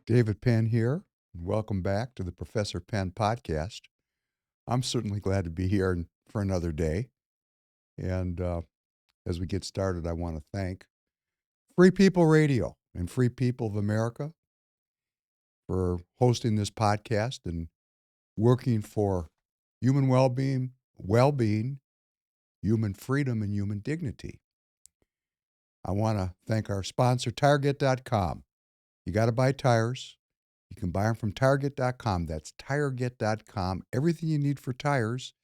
David Penn here. Welcome back to the Professor Penn podcast. I'm certainly glad to be here for another day. And as we get started, I want to thank Free People Radio and Free People of America for hosting this podcast and working for human well-being, human freedom, and human dignity. I want to thank our sponsor, Target.com. You got to buy tires. You can buy them from Target.com. That's Target.com. Everything you need for tires,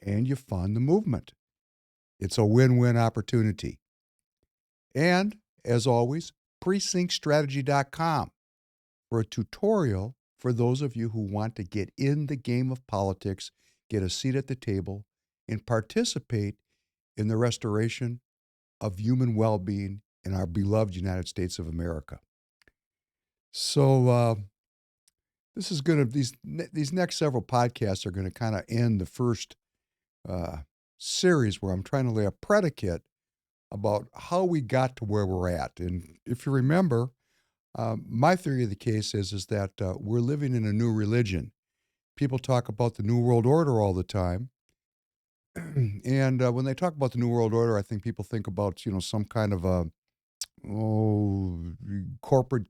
and you fund the movement. It's a win-win opportunity. And, as always, PrecinctStrategy.com for a tutorial for those of you who want to get in the game of politics, get a seat at the table, and participate in the restoration of human well-being in our beloved United States of America. So, this is going to these next several podcasts are going to kind of end the first series where I'm trying to lay a predicate about how we got to where we're at. And if you remember, my theory of the case is that we're living in a new religion. People talk about the New World Order all the time. And when they talk about the New World Order, I think people think about, some kind of a corporate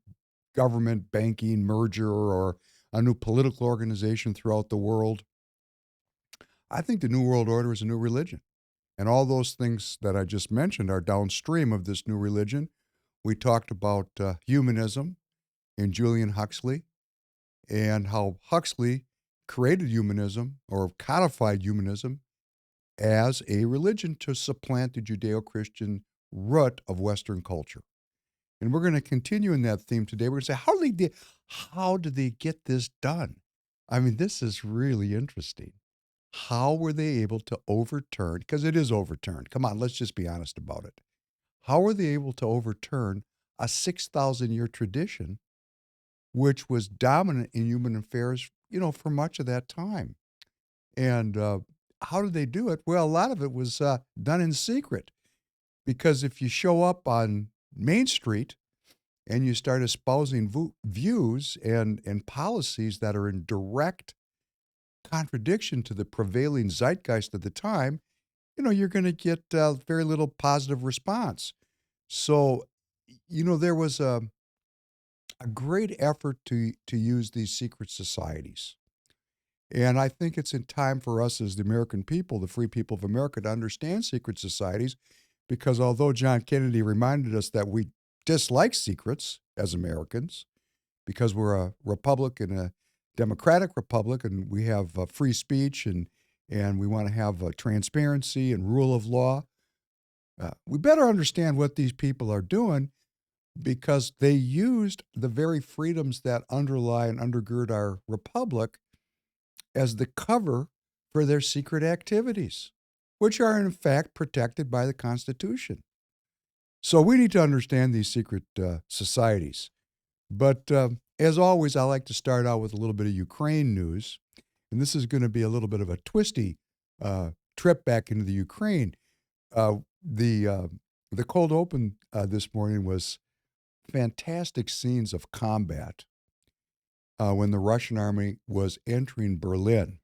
government banking merger or a new political organization throughout the world. I think the New World Order is a new religion. And all those things that I just mentioned are downstream of this new religion. We talked about humanism in Julian Huxley and how Huxley created humanism or codified humanism as a religion to supplant the Judeo-Christian root of Western culture. And we're going to continue in that theme today. We're going to say, how did they get this done? I mean, this is really interesting. How were they able to overturn, because it is overturned. Come on, let's just be honest about it. How were they able to overturn a 6,000-year tradition, which was dominant in human affairs, for much of that time? And how did they do it? Well, a lot of it was done in secret. Because if you show up on Main Street and you start espousing views and policies that are in direct contradiction to the prevailing zeitgeist of the time, you're going to get very little positive response. So, there was a great effort to use these secret societies. And I think it's in time for us as the American people, the free people of America, to understand secret societies, because although John Kennedy reminded us that we dislike secrets as Americans, because we're a republic and a democratic republic, and we have free speech and we want to have transparency and rule of law, we better understand what these people are doing, because they used the very freedoms that underlie and undergird our republic as the cover for their secret activities, which are in fact protected by the Constitution. So we need to understand these secret societies. But as always, I like to start out with a little bit of Ukraine news. And this is going to be a little bit of a twisty trip back into the Ukraine. The cold open this morning was fantastic scenes of combat when the Russian army was entering Berlin.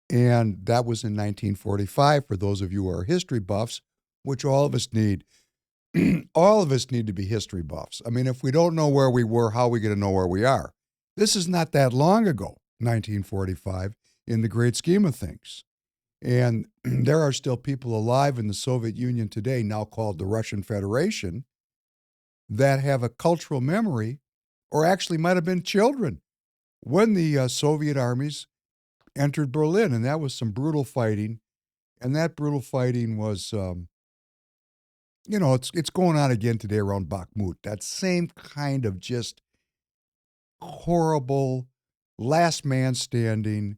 And that was in 1945, for those of you who are history buffs, which all of us need. All of us need to be history buffs. I mean, if we don't know where we were, how are we going to know where we are? This is not that long ago, 1945, in the great scheme of things. And there are still people alive in the Soviet Union today, now called the Russian Federation, that have a cultural memory, or actually might have been children, when the Soviet armies entered Berlin. And that was some brutal fighting. And that brutal fighting was, it's going on again today around Bakhmut. That same kind of just horrible, last man standing,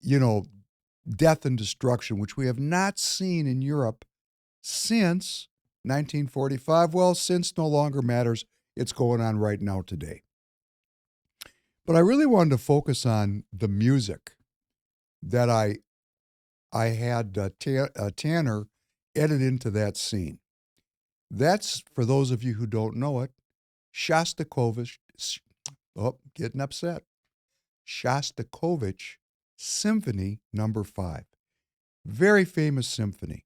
death and destruction, which we have not seen in Europe since 1945. Well, since no longer matters. It's going on right now today. But I really wanted to focus on the music that I had Tanner edit into that scene. That's, for those of you who don't know it, Shostakovich, oh, getting upset. Shostakovich Symphony Number 5. Very famous symphony.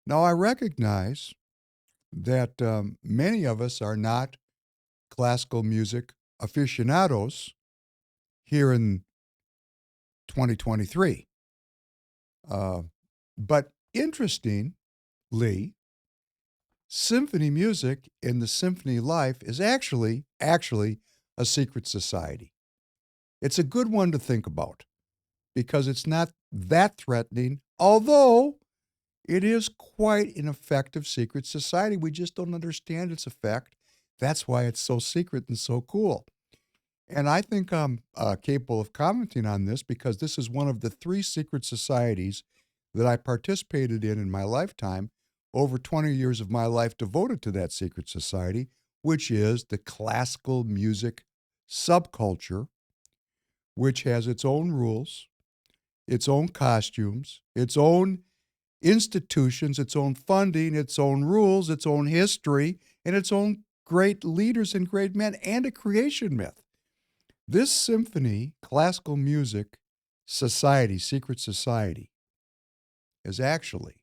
Now, I recognize that many of us are not classical music aficionados here in 2023. Uh, but interestingly, symphony music in the symphony life is actually a secret society. It's a good one to think about because it's not that threatening, although it is quite an effective secret society. We just don't understand its effect. That's why it's so secret and so cool. And I think I'm capable of commenting on this because this is one of the three secret societies that I participated in my lifetime, over 20 years of my life devoted to that secret society, which is the classical music subculture, which has its own rules, its own costumes, its own institutions, its own funding, its own rules, its own history, and its own great leaders and great men, and a creation myth. This symphony, classical music society, secret society, is actually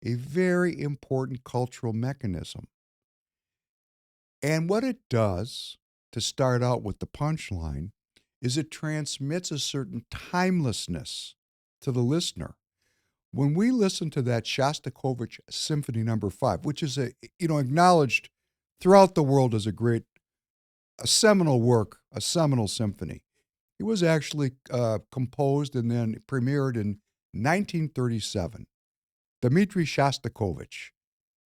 a very important cultural mechanism. And what it does, to start out with the punchline, is it transmits a certain timelessness to the listener. When we listen to that Shostakovich Symphony Number 5, which is acknowledged throughout the world as a seminal work, a seminal symphony. It was actually composed and then premiered in 1937. Dmitri Shostakovich.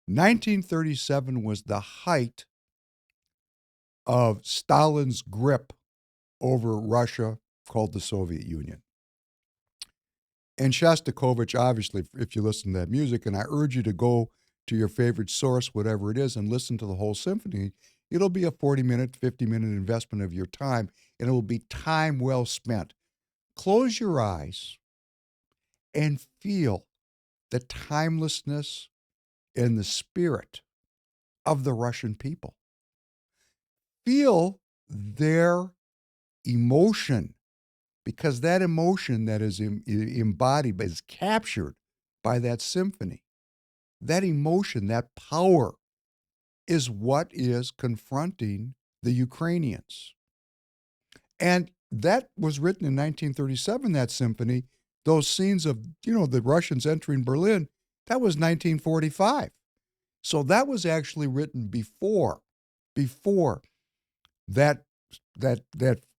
1937 was the height of Stalin's grip over Russia, called the Soviet Union. And Shostakovich, obviously, if you listen to that music, and I urge you to go to your favorite source, whatever it is, and listen to the whole symphony, it'll be a 40-minute, 50-minute investment of your time, and it will be time well spent. Close your eyes and feel the timelessness and the spirit of the Russian people. Feel their emotion, because that emotion that is embodied, is captured by that symphony. That emotion, that power, is what is confronting the Ukrainians. And that was written in 1937, that symphony. Those scenes of, the Russians entering Berlin, that was 1945. So that was actually written before that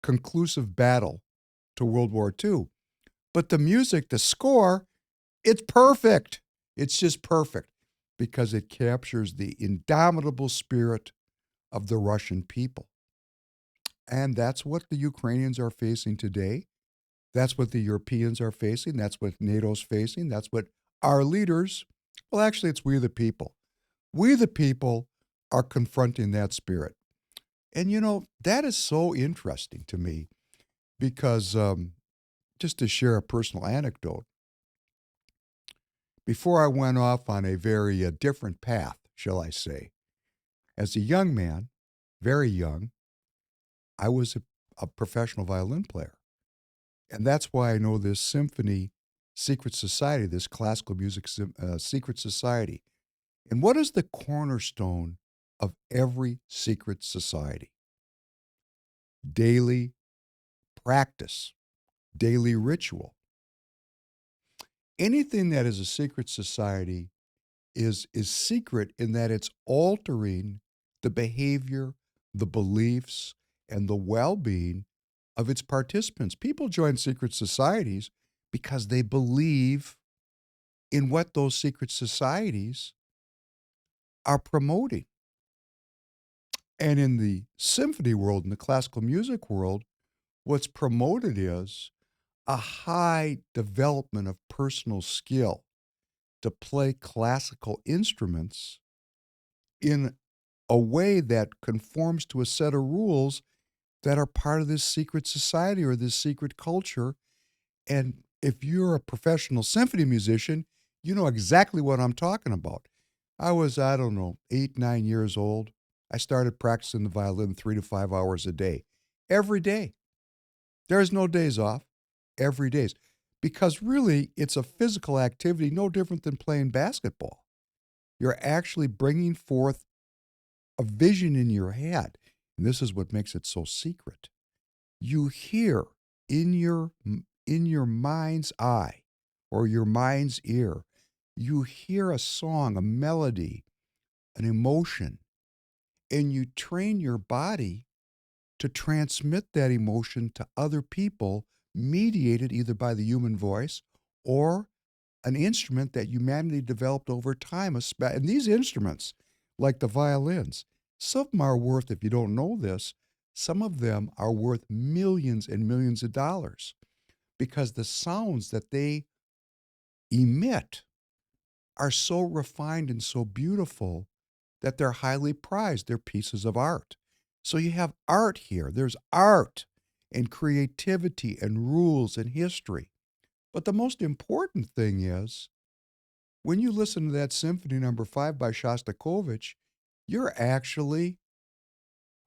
conclusive battle to World War II. But the music, the score, it's perfect. It's just perfect because it captures the indomitable spirit of the Russian people. And that's what the Ukrainians are facing today. That's what the Europeans are facing. That's what NATO's facing. That's what our leaders, well, actually, it's we the people. We the people are confronting that spirit. And, that is so interesting to me because just to share a personal anecdote, before I went off on a very different path, shall I say, as a young man, very young, I was a professional violin player. And that's why I know this symphony secret society, this classical music secret society. And what is the cornerstone of every secret society? Daily practice, daily ritual. Anything that is a secret society is secret in that it's altering the behavior, the beliefs, and the well-being of its participants. People join secret societies because they believe in what those secret societies are promoting. And in the symphony world, in the classical music world, what's promoted is a high development of personal skill to play classical instruments in a way that conforms to a set of rules that are part of this secret society or this secret culture. And if you're a professional symphony musician, you know exactly what I'm talking about. I was, I don't know, 8, 9 years old. I started practicing the violin 3 to 5 hours a day. Every day. There's no days off. Every day. Because really, it's a physical activity no different than playing basketball. You're actually bringing forth a vision in your head. And this is what makes it so secret. You hear in your mind's eye or your mind's ear, you hear a song, a melody, an emotion, and you train your body to transmit that emotion to other people, mediated either by the human voice or an instrument that humanity developed over time. And these instruments, like the violins, some of them are worth, if you don't know this, some of them are worth millions and millions of dollars because the sounds that they emit are so refined and so beautiful that they're highly prized. They're pieces of art. So you have art here. There's art and creativity and rules and history. But the most important thing is when you listen to that Symphony Number 5 by Shostakovich, you're actually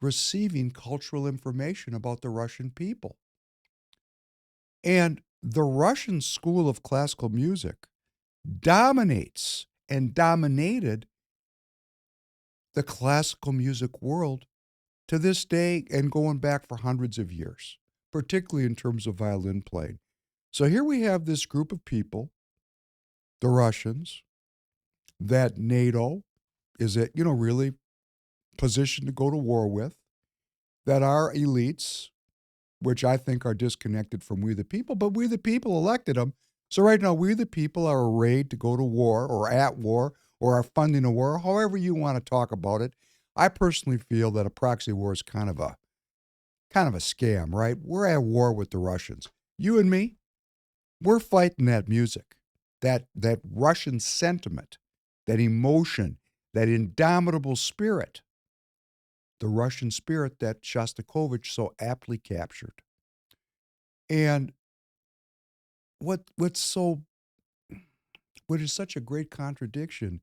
receiving cultural information about the Russian people. And the Russian school of classical music dominates and dominated the classical music world to this day and going back for hundreds of years, particularly in terms of violin playing. So here we have this group of people, the Russians, that NATO is really positioned to go to war with, that are elites, which I think are disconnected from we the people, but we the people elected them. So right now, we the people are arrayed to go to war or at war or are funding a war, however you want to talk about it. I personally feel that a proxy war is kind of a scam, right? We're at war with the Russians. You and me, we're fighting that music, that Russian sentiment, that emotion, that indomitable spirit, the Russian spirit that Shostakovich so aptly captured. And what's so what is such a great contradiction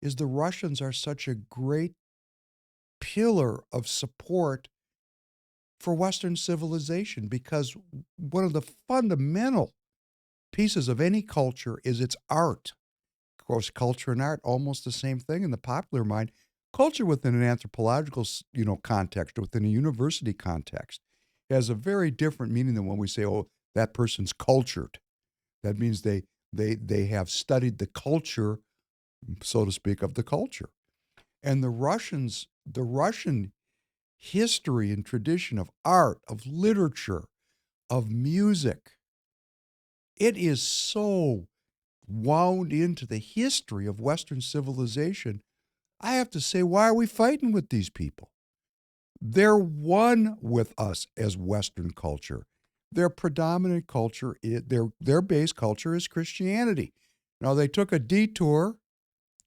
is the Russians are such a great pillar of support for Western civilization because one of the fundamental pieces of any culture is its art. Of course, culture and art, almost the same thing in the popular mind. Culture within an anthropological, context, within a university context, has a very different meaning than when we say, "Oh, that person's cultured." That means they have studied the culture, so to speak, of the culture. And the Russian history and tradition of art, of literature, of music, it is so wound into the history of Western civilization. I have to say, why are we fighting with these people? They're one with us as Western culture. Their predominant culture, their base culture is Christianity. Now, they took a detour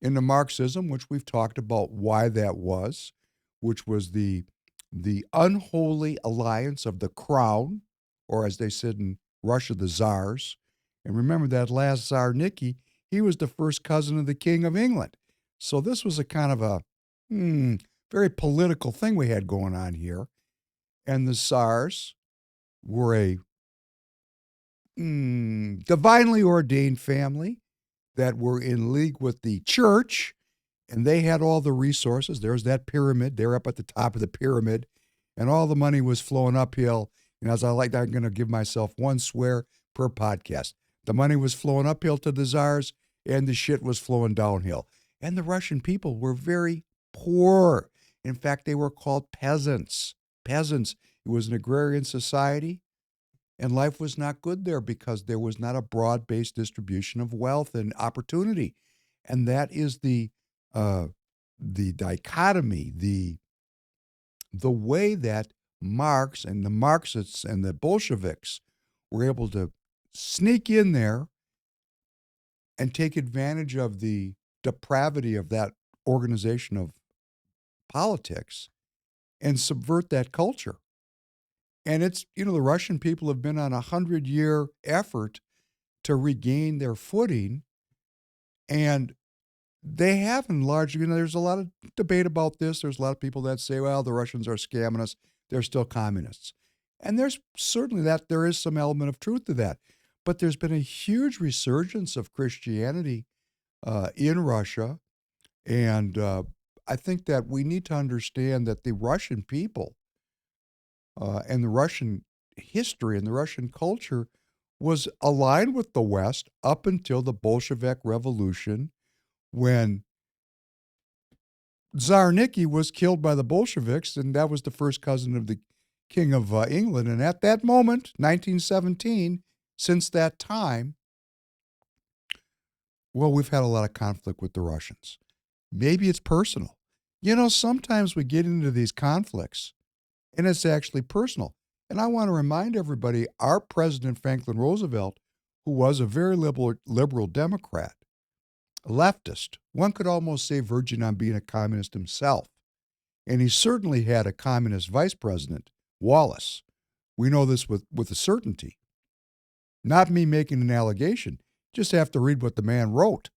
into Marxism, which we've talked about why that was, which was the unholy alliance of the crown, or as they said in Russia, the czars. And remember that last czar, Nicky, he was the first cousin of the King of England. So this was a kind of a very political thing we had going on here. And the czars were a divinely ordained family that were in league with the church, and they had all the resources. There's that pyramid. They're up at the top of the pyramid, and all the money was flowing uphill. And as I like, I'm going to give myself one swear per podcast. The money was flowing uphill to the czars, and the shit was flowing downhill. And the Russian people were very poor. In fact, they were called peasants. Peasants. It was an agrarian society, and life was not good there because there was not a broad-based distribution of wealth and opportunity. And that is uh, the dichotomy, the way that Marx and the Marxists and the Bolsheviks were able to sneak in there and take advantage of the depravity of that organization of politics and subvert that culture. And it's, the Russian people have been on 100-year effort to regain their footing. And They have in large, there's a lot of debate about this. There's a lot of people that say, well, the Russians are scamming us. They're still communists. And there's certainly there is some element of truth to that. But there's been a huge resurgence of Christianity in Russia. And I think that we need to understand that the Russian people and the Russian history and the Russian culture was aligned with the West up until the Bolshevik Revolution, when Tsar Nicky was killed by the Bolsheviks, and that was the first cousin of the King of England. And at that moment, 1917, since that time, well, we've had a lot of conflict with the Russians. Maybe it's personal. Sometimes we get into these conflicts, and it's actually personal. And I want to remind everybody, our President Franklin Roosevelt, who was a very liberal Democrat, leftist, one could almost say verging on being a communist himself. And he certainly had a communist vice president, Wallace. We know this with a certainty. Not me making an allegation. Just have to read what the man wrote.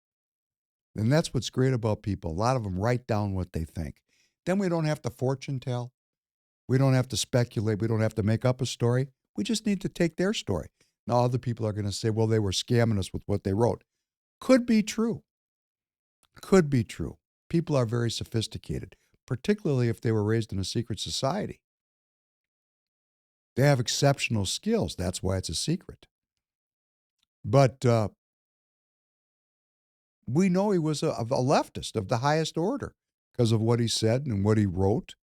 And that's what's great about people. A lot of them write down what they think. Then we don't have to fortune tell. We don't have to speculate. We don't have to make up a story. We just need to take their story. Now, other people are going to say, well, they were scamming us with what they wrote. Could be true. Could be true. People are very sophisticated, particularly if they were raised in a secret society. They have exceptional skills. That's why it's a secret. But we know he was a leftist of the highest order because of what he said and what he wrote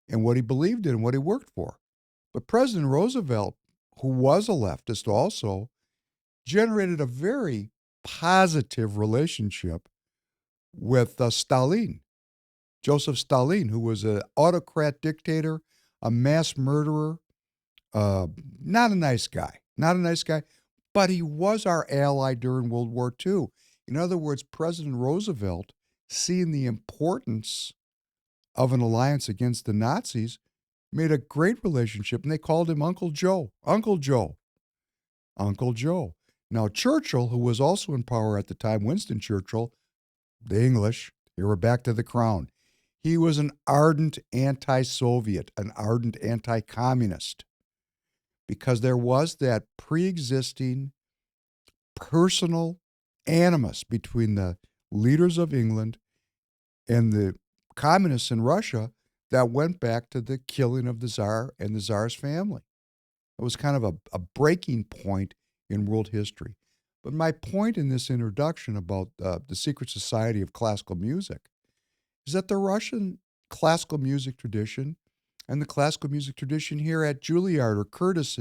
and what he believed in and what he worked for. But President Roosevelt, who was a leftist also, generated a very positive relationship with Stalin, Joseph Stalin, who was an autocrat dictator, a mass murderer, not a nice guy, but he was our ally during World War II. In other words, President Roosevelt, seeing the importance of an alliance against the Nazis, made a great relationship, and they called him Uncle Joe. Uncle Joe. Uncle Joe. Now, Churchill, who was also in power at the time, Winston Churchill, the English, here we're back to the crown. He was an ardent anti-Soviet, an ardent anti-communist, because there was that pre-existing personal animus between the leaders of England and the communists in Russia that went back to the killing of the Tsar and the Tsar's family. It was kind of a breaking point in world history. But my point in this introduction about the secret society of classical music is that the Russian classical music tradition and the classical music tradition here at Juilliard or Curtis,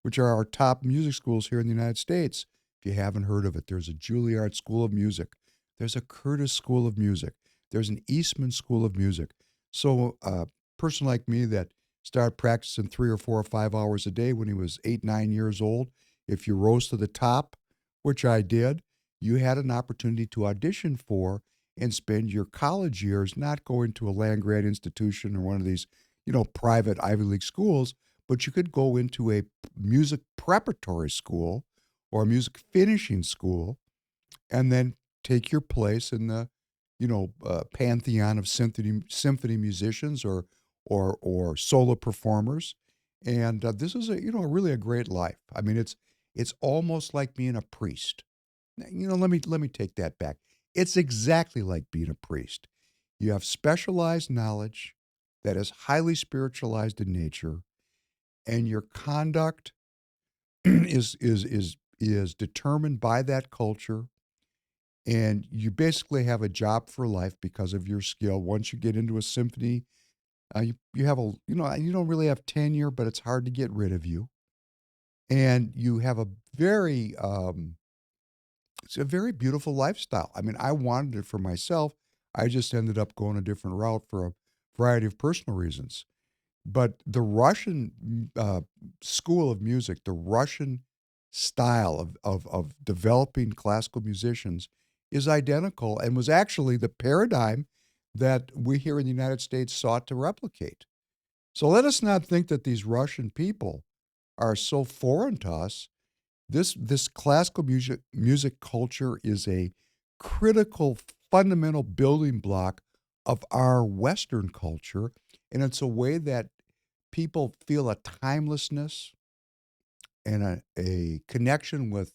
which are our top music schools here in the United States. If you haven't heard of it, there's a Juilliard School of Music. There's a Curtis School of Music. There's an Eastman School of Music. So a person like me that started practicing 3 or 4 or 5 hours a day when he was 8, 9 years old, if you rose to the top, which I did, you had an opportunity to audition for and spend your college years not going to a land-grant institution or one of these, private Ivy League schools, but you could go into a music preparatory school or a music finishing school and then take your place in the, pantheon of symphony musicians or solo performers. And this is really a great life. I mean, it's almost like being a priest. Let me take that back. It's exactly like being a priest. You have specialized knowledge that is highly spiritualized in nature, and your conduct is determined by that culture. And you basically have a job for life because of your skill. Once you get into a symphony, you have you don't really have tenure, but it's hard to get rid of you. And you have it's a very beautiful lifestyle. I mean, I wanted it for myself. I just ended up going a different route for a variety of personal reasons. But the Russian school of music, the Russian style of developing classical musicians is identical and was actually the paradigm that we here in the United States sought to replicate. So let us not think that these Russian people are so foreign to us. This classical music culture is a critical fundamental building block of our Western culture. And it's a way that people feel a timelessness and a connection with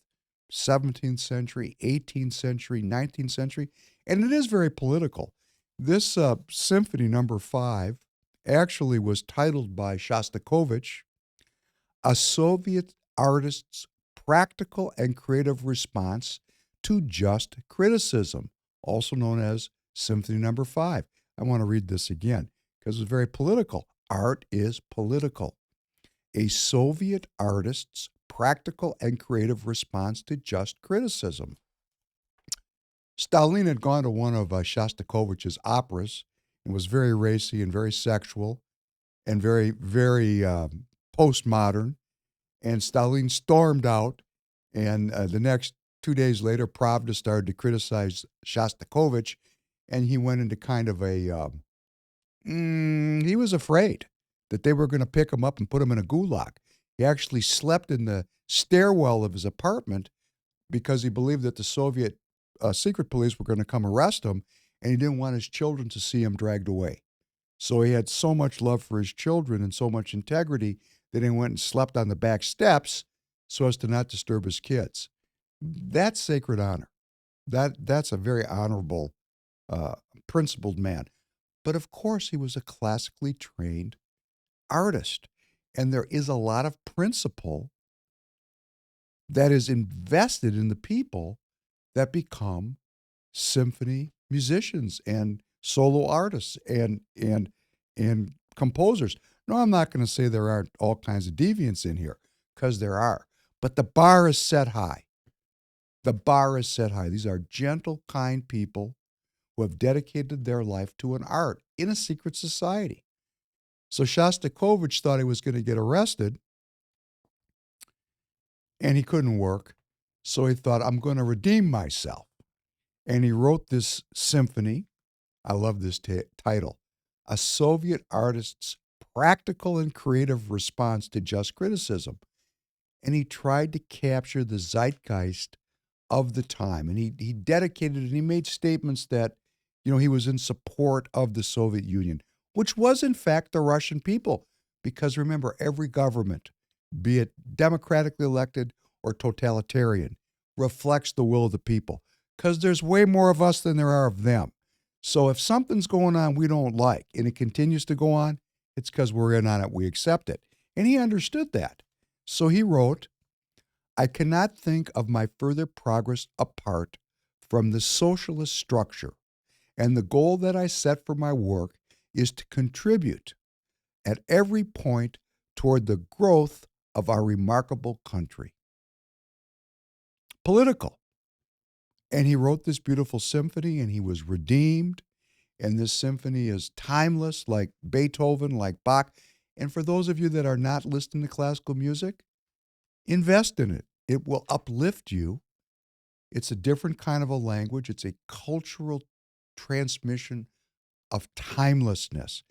17th century, 18th century, 19th century. And it is very political. This symphony number 5 actually was titled by Shostakovich, A Soviet Artist's Practical and Creative Response to Just Criticism, also known as Symphony Number 5. I want to read this again because it's very political. Art is political. A Soviet artist's practical and creative response to just criticism. Stalin had gone to one of Shostakovich's operas and was very racy and very sexual and very postmodern. And Stalin stormed out, and the next 2 days later, Pravda started to criticize Shostakovich, and he went into kind of he was afraid that they were going to pick him up and put him in a gulag. He actually slept in the stairwell of his apartment because he believed that the Soviet secret police were going to come arrest him, and he didn't want his children to see him dragged away. So he had so much love for his children and so much integrity that he went and slept on the back steps so as to not disturb his kids. That's sacred honor. That's a very honorable, principled man. But of course, he was a classically trained artist. And there is a lot of principle that is invested in the people that become symphony musicians and solo artists and composers. No, I'm not going to say there aren't all kinds of deviants in here, because there are. But the bar is set high. The bar is set high. These are gentle, kind people who have dedicated their life to an art in a secret society. So Shostakovich thought he was going to get arrested, and he couldn't work. So he thought, I'm going to redeem myself. And he wrote this symphony. I love this title. A Soviet Artist's Practical and Creative Response to Just Criticism. And he tried to capture the zeitgeist of the time. And he dedicated it, and he made statements that, he was in support of the Soviet Union, which was in fact the Russian people. Because remember, every government, be it democratically elected or totalitarian, reflects the will of the people. Because there's way more of us than there are of them. So if something's going on we don't like and it continues to go on, it's because we're in on it, we accept it. And he understood that. So he wrote, I cannot think of my further progress apart from the socialist structure, and the goal that I set for my work is to contribute at every point toward the growth of our remarkable country. Political. And he wrote this beautiful symphony, and he was redeemed. And this symphony is timeless, like Beethoven, like Bach. And for those of you that are not listening to classical music, invest in it. It will uplift you. It's a different kind of a language. It's a cultural transmission of timelessness.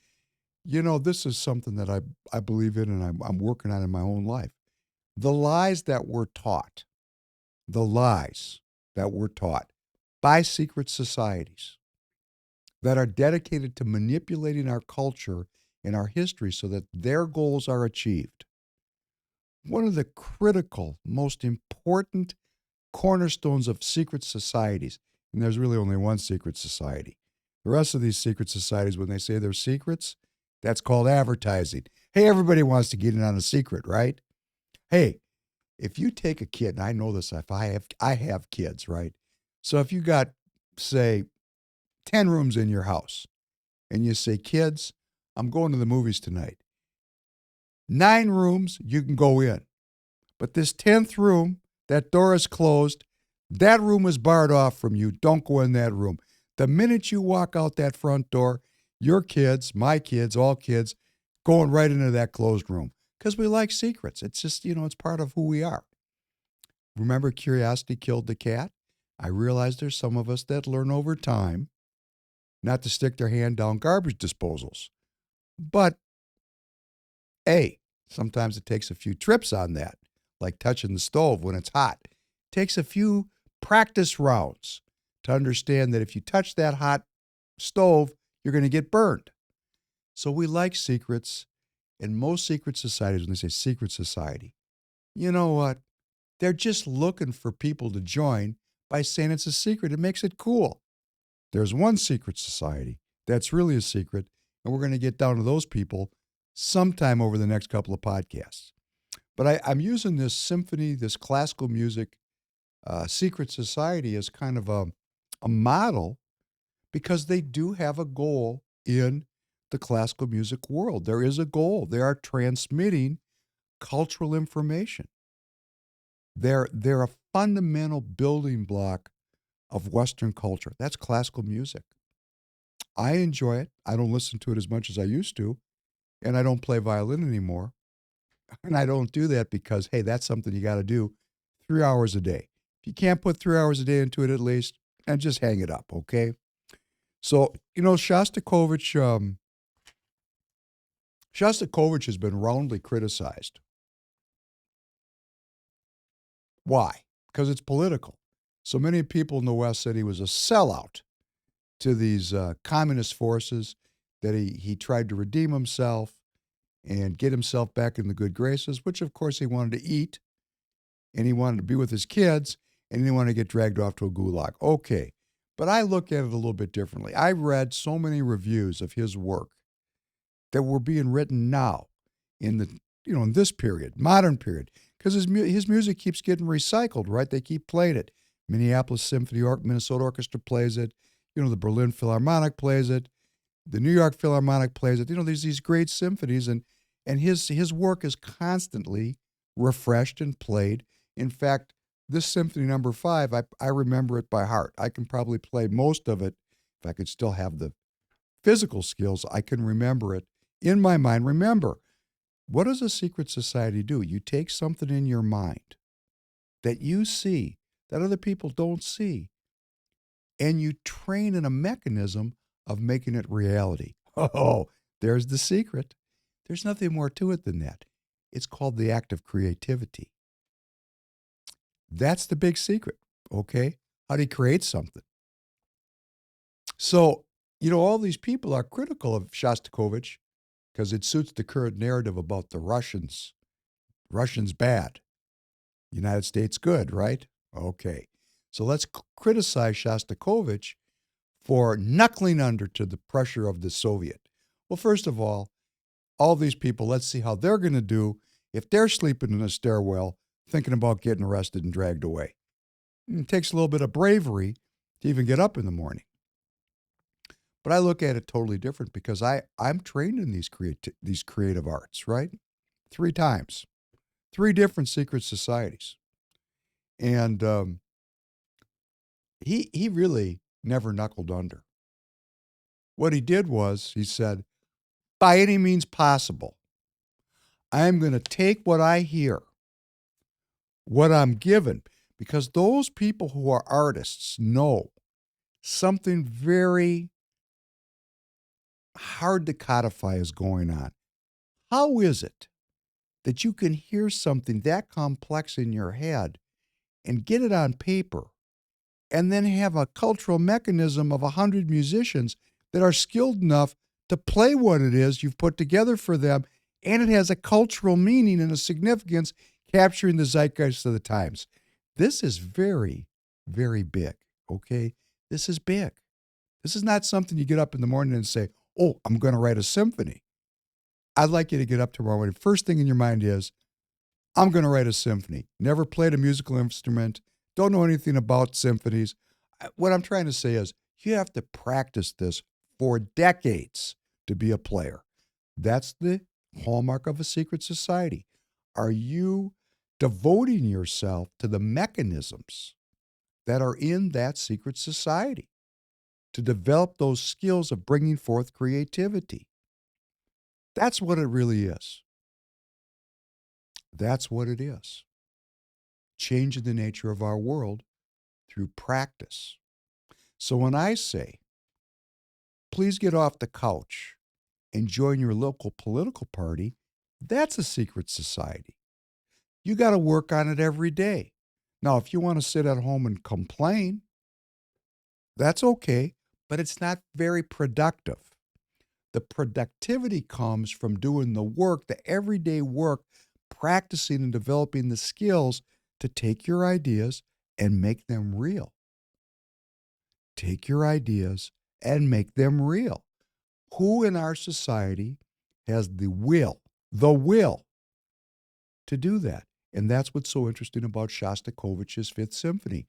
This is something that I believe in, and I'm working on in my own life. The lies that we're taught by secret societies that are dedicated to manipulating our culture and our history so that their goals are achieved. One of the critical, most important cornerstones of secret societies, and there's really only one secret society. The rest of these secret societies, when they say they're secrets, that's called advertising. Hey, everybody wants to get in on a secret, right? Hey, if you take a kid, and I know this if I have kids, right? So if you got, say, 10 rooms in your house, and you say, kids, I'm going to the movies tonight. 9 rooms, you can go in. But this 10th room, that door is closed. That room is barred off from you. Don't go in that room. The minute you walk out that front door, your kids, my kids, all kids, going right into that closed room. Because we like secrets. It's just, it's part of who we are. Remember, curiosity killed the cat? I realize there's some of us that learn over time not to stick their hand down garbage disposals. But, sometimes it takes a few trips on that, like touching the stove when it's hot. It takes a few practice rounds to understand that if you touch that hot stove, you're going to get burned. So we like secrets. And most secret societies, when they say secret society, you know what? They're just looking for people to join by saying it's a secret. It makes it cool. There's one secret society that's really a secret, and we're going to get down to those people sometime over the next couple of podcasts. But I'm using this symphony, this classical music secret society as kind of a model because they do have a goal in the classical music world. There is a goal. They are transmitting cultural information. They're a fundamental building block of Western culture. That's classical music. I enjoy it. I don't listen to it as much as I used to, and I don't play violin anymore. And I don't do that because, hey, that's something you got to do 3 hours a day. If you can't put 3 hours a day into it at least, and just hang it up, okay? So, Shostakovich has been roundly criticized. Why? Because it's political. So many people in the West said he was a sellout to these communist forces, that he tried to redeem himself and get himself back in the good graces, which of course he wanted to eat, and he wanted to be with his kids, and he didn't want to get dragged off to a gulag. Okay. But I look at it a little bit differently. I read so many reviews of his work that were being written now in in this period, modern period, because his music keeps getting recycled, right? They keep playing it. Minneapolis Symphony Minnesota Orchestra plays it. The Berlin Philharmonic plays it. The New York Philharmonic plays it. There's these great symphonies, and his work is constantly refreshed and played. In fact, this Symphony Number 5, I remember it by heart. I can probably play most of it. If I could still have the physical skills, I can remember it in my mind. Remember, what does a secret society do? You take something in your mind that you see that other people don't see, and you train in a mechanism of making it reality. Oh, there's the secret. There's nothing more to it than that. It's called the act of creativity. That's the big secret, okay? How do you create something? So, all these people are critical of Shostakovich because it suits the current narrative about the Russians. Russians bad. United States good, right? Okay. So let's criticize Shostakovich for knuckling under to the pressure of the Soviet. Well, first of all these people, let's see how they're going to do if they're sleeping in a stairwell thinking about getting arrested and dragged away. It takes a little bit of bravery to even get up in the morning. But I look at it totally different because I'm trained in these creative arts, right? 3 times. 3 different secret societies. And he really never knuckled under. What he did was he said, by any means possible, I'm going to take what I hear, what I'm given, because those people who are artists know something very hard to codify is going on. How is it that you can hear something that complex in your head and get it on paper and then have a cultural mechanism of 100 musicians that are skilled enough to play what it is you've put together for them, and it has a cultural meaning and a significance capturing the zeitgeist of the times? This is very, very big, okay? This is big. This is not something you get up in the morning and say, oh, I'm going to write a symphony. I'd like you to get up tomorrow morning. First thing in your mind is, I'm going to write a symphony. Never played a musical instrument. Don't know anything about symphonies. What I'm trying to say is, you have to practice this for decades to be a player. That's the hallmark of a secret society. Are you devoting yourself to the mechanisms that are in that secret society to develop those skills of bringing forth creativity? That's what it really is. That's what it is. Changing the nature of our world through practice. So when I say, please get off the couch and join your local political party, that's a secret society. You got to work on it every day. Now, if you want to sit at home and complain, That's okay, but it's not very productive. The productivity comes from doing the work, the everyday work, practicing and developing the skills to take your ideas and make them real. Take your ideas and make them real. Who in our society has the will to do that? And that's what's so interesting about Shostakovich's Fifth Symphony,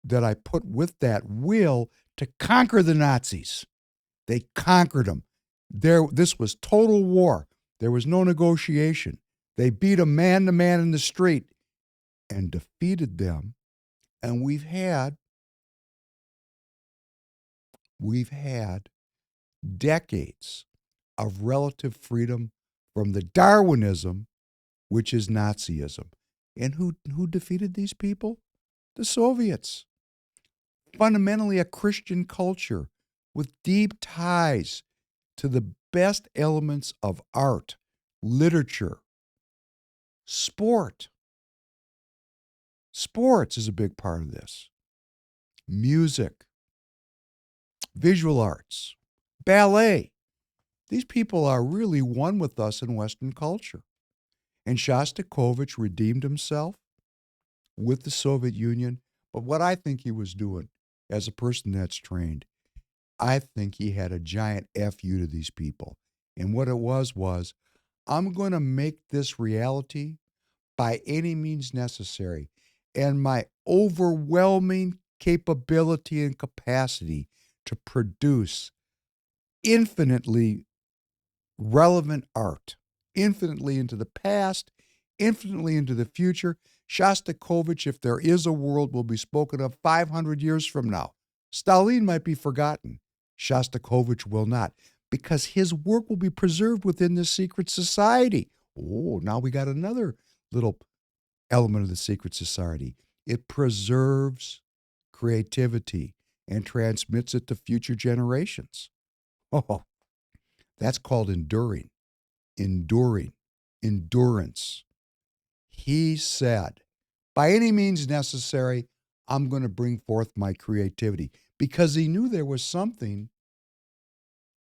that I put with that will to conquer the Nazis. They conquered them. This was total war. There was no negotiation. They beat them man to man in the street and defeated them. And we've had decades of relative freedom from the Darwinism, which is Nazism. And who defeated these people? The Soviets. Fundamentally a Christian culture with deep ties to the best elements of art, literature, sport. Sports is a big part of this. Music, visual arts, ballet. These people are really one with us in Western culture. And Shostakovich redeemed himself with the Soviet Union. But what I think he was doing as a person that's trained, I think he had a giant FU to these people. And what it was, I'm going to make this reality by any means necessary. And my overwhelming capability and capacity to produce infinitely relevant art, infinitely into the past, infinitely into the future. Shostakovich, if there is a world, will be spoken of 500 years from now. Stalin might be forgotten. Shostakovich will not, because his work will be preserved within this secret society. Oh, now we got another little element of the secret society. It preserves creativity and transmits it to future generations. Oh, that's called endurance. He said, by any means necessary, I'm going to bring forth my creativity, because he knew there was something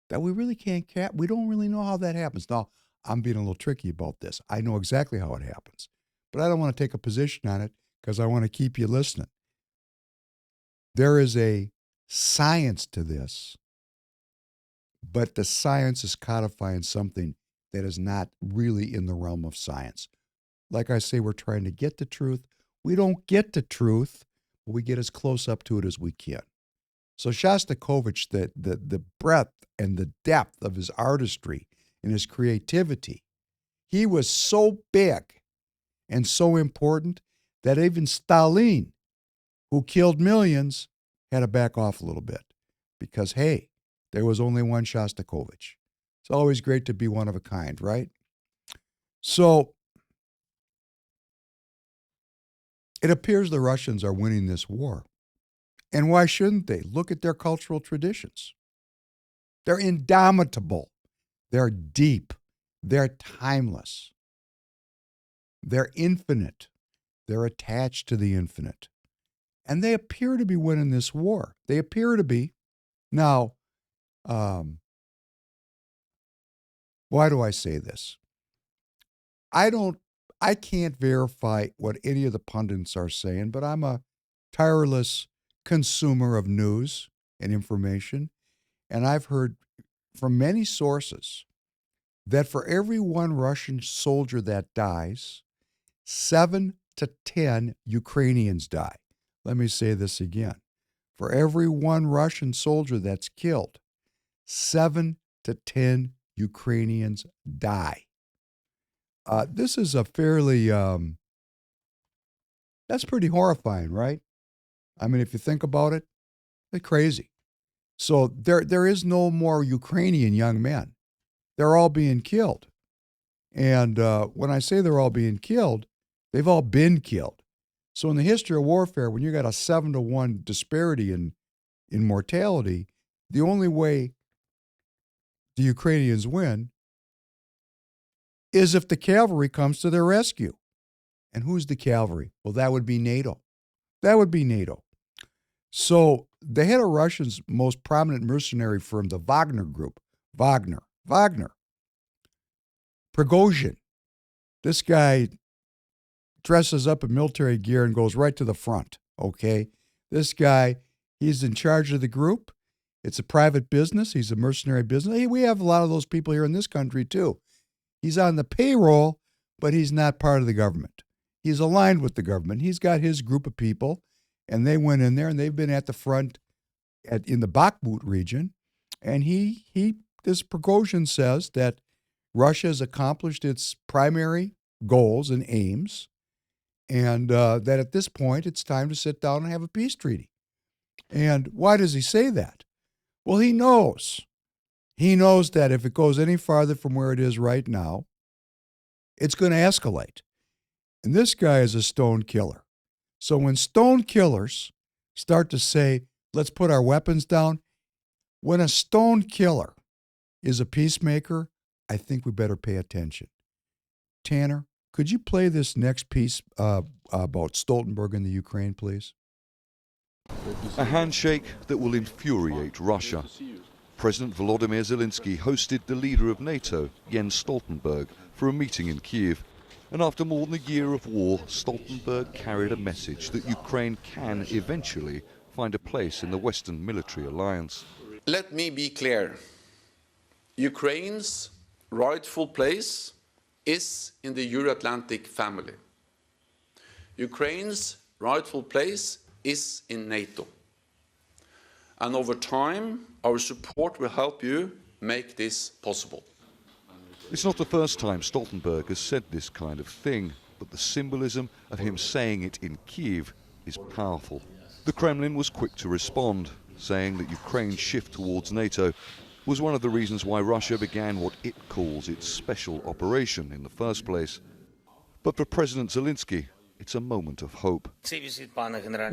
that we really can't we don't really know how that happens. Now, I'm being a little tricky about this. I know exactly how it happens, but I don't want to take a position on it because I want to keep you listening. There is a science to this, but the science is codifying something that is not really in the realm of science. Like I say, we're trying to get the truth. We don't get the truth, but we get as close up to it as we can. So Shostakovich, the breadth and the depth of his artistry and his creativity, he was so big and so important that even Stalin, who killed millions, had to back off a little bit because, hey, there was only one Shostakovich. It's always great to be one of a kind, right? So it appears the Russians are winning this war. And why shouldn't they? Look at their cultural traditions. They're indomitable. They're deep. They're timeless. They're infinite. They're attached to the infinite. And they appear to be winning this war. They appear to be. Now, why do I say this? I can't verify what any of the pundits are saying, but I'm a tireless consumer of news and information. And I've heard from many sources that for every one Russian soldier that dies, 7 to 10 Ukrainians die. Let me say this again. For every one Russian soldier that's killed, 7 to 10 Ukrainians die. This is a fairly, that's pretty horrifying, right? I mean, if you think about it, it's crazy. So there is no more Ukrainian young men. They're all being killed. And when I say they're all being killed, they've all been killed. So in the history of warfare, when you got a 7-to-1 disparity in mortality, the only way the Ukrainians win is if the cavalry comes to their rescue. And who's the cavalry? Well, that would be NATO. That would be NATO. So the head of Russia's most prominent mercenary firm, the Wagner Group, Wagner, Prigozhin. This guy dresses up in military gear and goes right to the front, okay? This guy, he's in charge of the group. It's a private business. He's a mercenary business. Hey, we have a lot of those people here in this country, too. He's on the payroll, but he's not part of the government. He's aligned with the government. He's got his group of people, and they went in there, and they've been at the front in the Bakhmut region. And this Prigozhin says that Russia has accomplished its primary goals and aims, and that at this point it's time to sit down and have a peace treaty. And why does he say that? Well, he knows. He knows that if it goes any farther from where it is right now, it's going to escalate. And this guy is a stone killer. So when stone killers start to say, let's put our weapons down, when a stone killer is a peacemaker, I think we better pay attention. Tanner, could you play this next piece about Stoltenberg in the Ukraine, please? A handshake that will infuriate Russia. President Volodymyr Zelensky hosted the leader of NATO, Jens Stoltenberg, for a meeting in Kyiv. And after more than a year of war, Stoltenberg carried a message that Ukraine can eventually find a place in the Western military alliance. Let me be clear. Ukraine's rightful place is in the Euro-Atlantic family. Ukraine's rightful place is in NATO. And over time, our support will help you make this possible. It's not the first time Stoltenberg has said this kind of thing, but the symbolism of him saying it in Kyiv is powerful. The Kremlin was quick to respond, saying that Ukraine's shift towards NATO was one of the reasons why Russia began what it calls its special operation in the first place. But for President Zelensky, it's a moment of hope.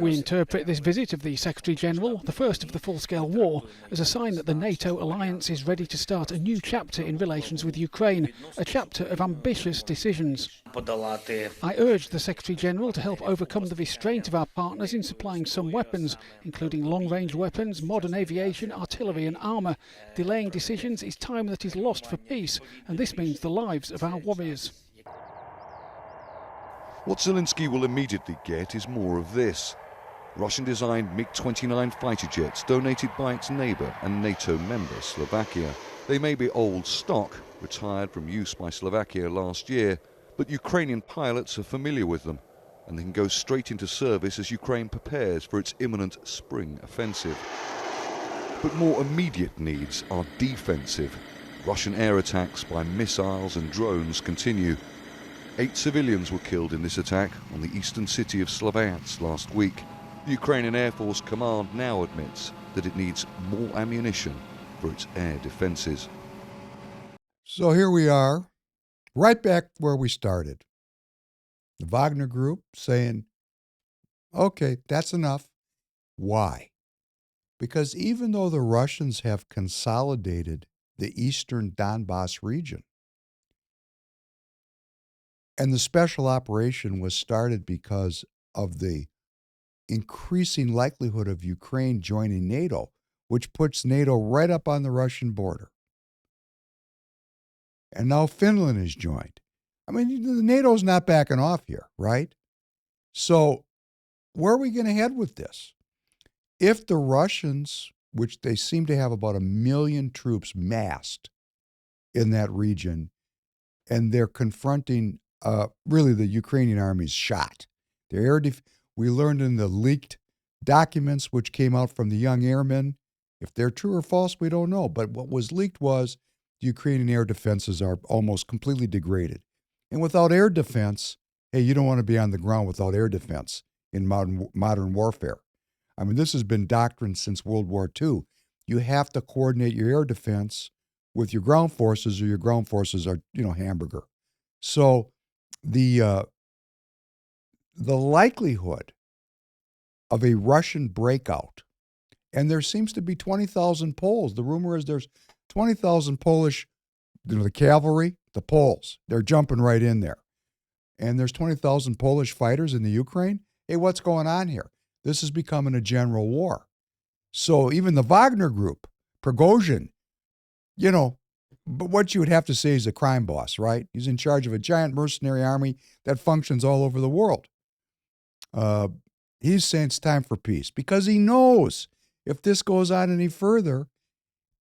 We interpret this visit of the Secretary-General, the first of the full-scale war, as a sign that the NATO alliance is ready to start a new chapter in relations with Ukraine, a chapter of ambitious decisions. I urged the Secretary-General to help overcome the restraint of our partners in supplying some weapons, including long-range weapons, modern aviation, artillery and armour. Delaying decisions is time that is lost for peace, and this means the lives of our warriors. What Zelensky will immediately get is more of this. Russian-designed MiG-29 fighter jets donated by its neighbour and NATO member Slovakia. They may be old stock, retired from use by Slovakia last year, but Ukrainian pilots are familiar with them, and they can go straight into service as Ukraine prepares for its imminent spring offensive. But more immediate needs are defensive. Russian air attacks by missiles and drones continue. 8 civilians were killed in this attack on the eastern city of Sloviansk last week. The Ukrainian Air Force Command now admits that it needs more ammunition for its air defenses. So here we are, right back where we started. The Wagner Group saying, okay, that's enough. Why? Because even though the Russians have consolidated the eastern Donbass region, and the special operation was started because of the increasing likelihood of Ukraine joining NATO, which puts NATO right up on the Russian border. And now Finland has joined. I mean, the NATO's not backing off here, right? So where are we going to head with this? If the Russians, which they seem to have about 1 million troops massed in that region, and they're confronting really the Ukrainian army's shot. We learned in the leaked documents which came out from the young airmen, if they're true or false, we don't know. But what was leaked was the Ukrainian air defenses are almost completely degraded. And without air defense, hey, you don't want to be on the ground without air defense in modern warfare. I mean, this has been doctrine since World War II. You have to coordinate your air defense with your ground forces, or your ground forces are, hamburger. So the likelihood of a Russian breakout, and there seems to be 20,000 Poles. The rumor is there's 20,000 Polish, the cavalry, the Poles. They're jumping right in there. And there's 20,000 Polish fighters in the Ukraine. Hey, what's going on here? This is becoming a general war. So even the Wagner Group, Prigozhin, but what you would have to say is a crime boss, right? He's in charge of a giant mercenary army that functions all over the world. He's saying it's time for peace because he knows if this goes on any further,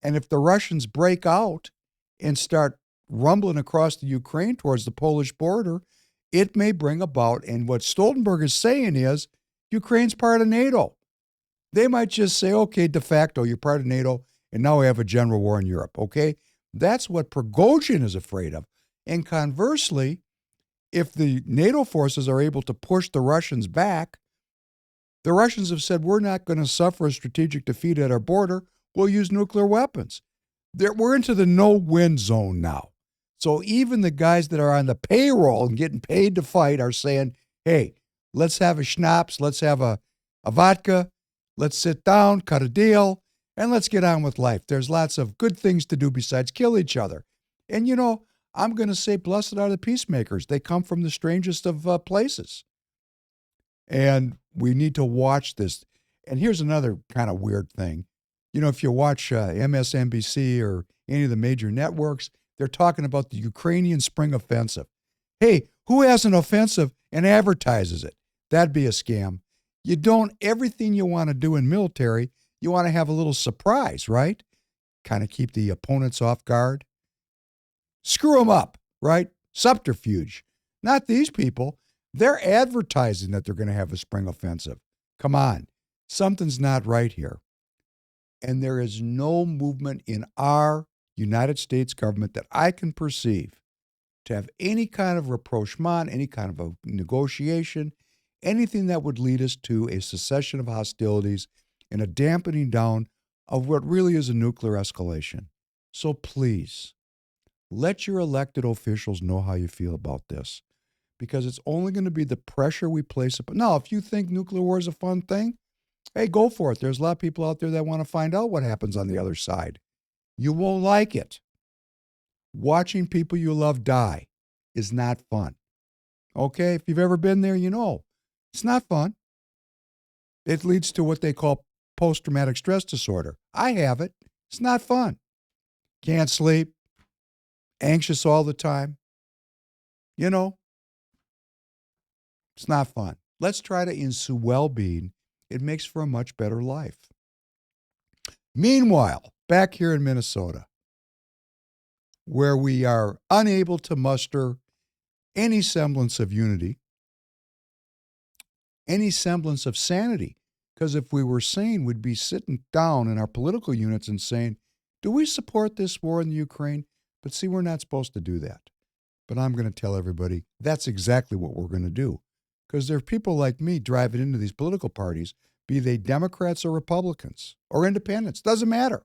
and if the Russians break out and start rumbling across the Ukraine towards the Polish border, it may bring about, and what Stoltenberg is saying is, Ukraine's part of NATO. They might just say, okay, de facto, you're part of NATO, and now we have a general war in Europe, okay? That's what Prigozhin is afraid of. And conversely, if the NATO forces are able to push the Russians back, the Russians have said, we're not going to suffer a strategic defeat at our border. We'll use nuclear weapons. We're into the no-win zone now. So even the guys that are on the payroll and getting paid to fight are saying, hey, let's have a schnapps, let's have a vodka, let's sit down, cut a deal, and let's get on with life. There's lots of good things to do besides kill each other. And, I'm going to say blessed are the peacemakers. They come from the strangest of places. And we need to watch this. And here's another kind of weird thing. If you watch MSNBC or any of the major networks, they're talking about the Ukrainian spring offensive. Hey, who has an offensive and advertises it? That'd be a scam. Everything you want to do in military, you want to have a little surprise, right? Kind of keep the opponents off guard. Screw them up, right? Subterfuge. Not these people. They're advertising that they're going to have a spring offensive. Come on. Something's not right here. And there is no movement in our United States government that I can perceive to have any kind of rapprochement, any kind of a negotiation, anything that would lead us to a cessation of hostilities and a dampening down of what really is a nuclear escalation. So please, let your elected officials know how you feel about this, because it's only going to be the pressure we place upon. Now, if you think nuclear war is a fun thing, hey, go for it. There's a lot of people out there that want to find out what happens on the other side. You won't like it. Watching people you love die is not fun. Okay? If you've ever been there, you know. It's not fun. It leads to what they call post-traumatic stress disorder. I have it. It's not fun. Can't sleep. Anxious all the time. It's not fun. Let's try to ensue well-being. It makes for a much better life. Meanwhile, back here in Minnesota, where we are unable to muster any semblance of unity, any semblance of sanity, because if we were sane, we'd be sitting down in our political units and saying, do we support this war in the Ukraine? But see, we're not supposed to do that. But I'm going to tell everybody that's exactly what we're going to do, because there are people like me driving into these political parties, be they Democrats or Republicans or independents, doesn't matter.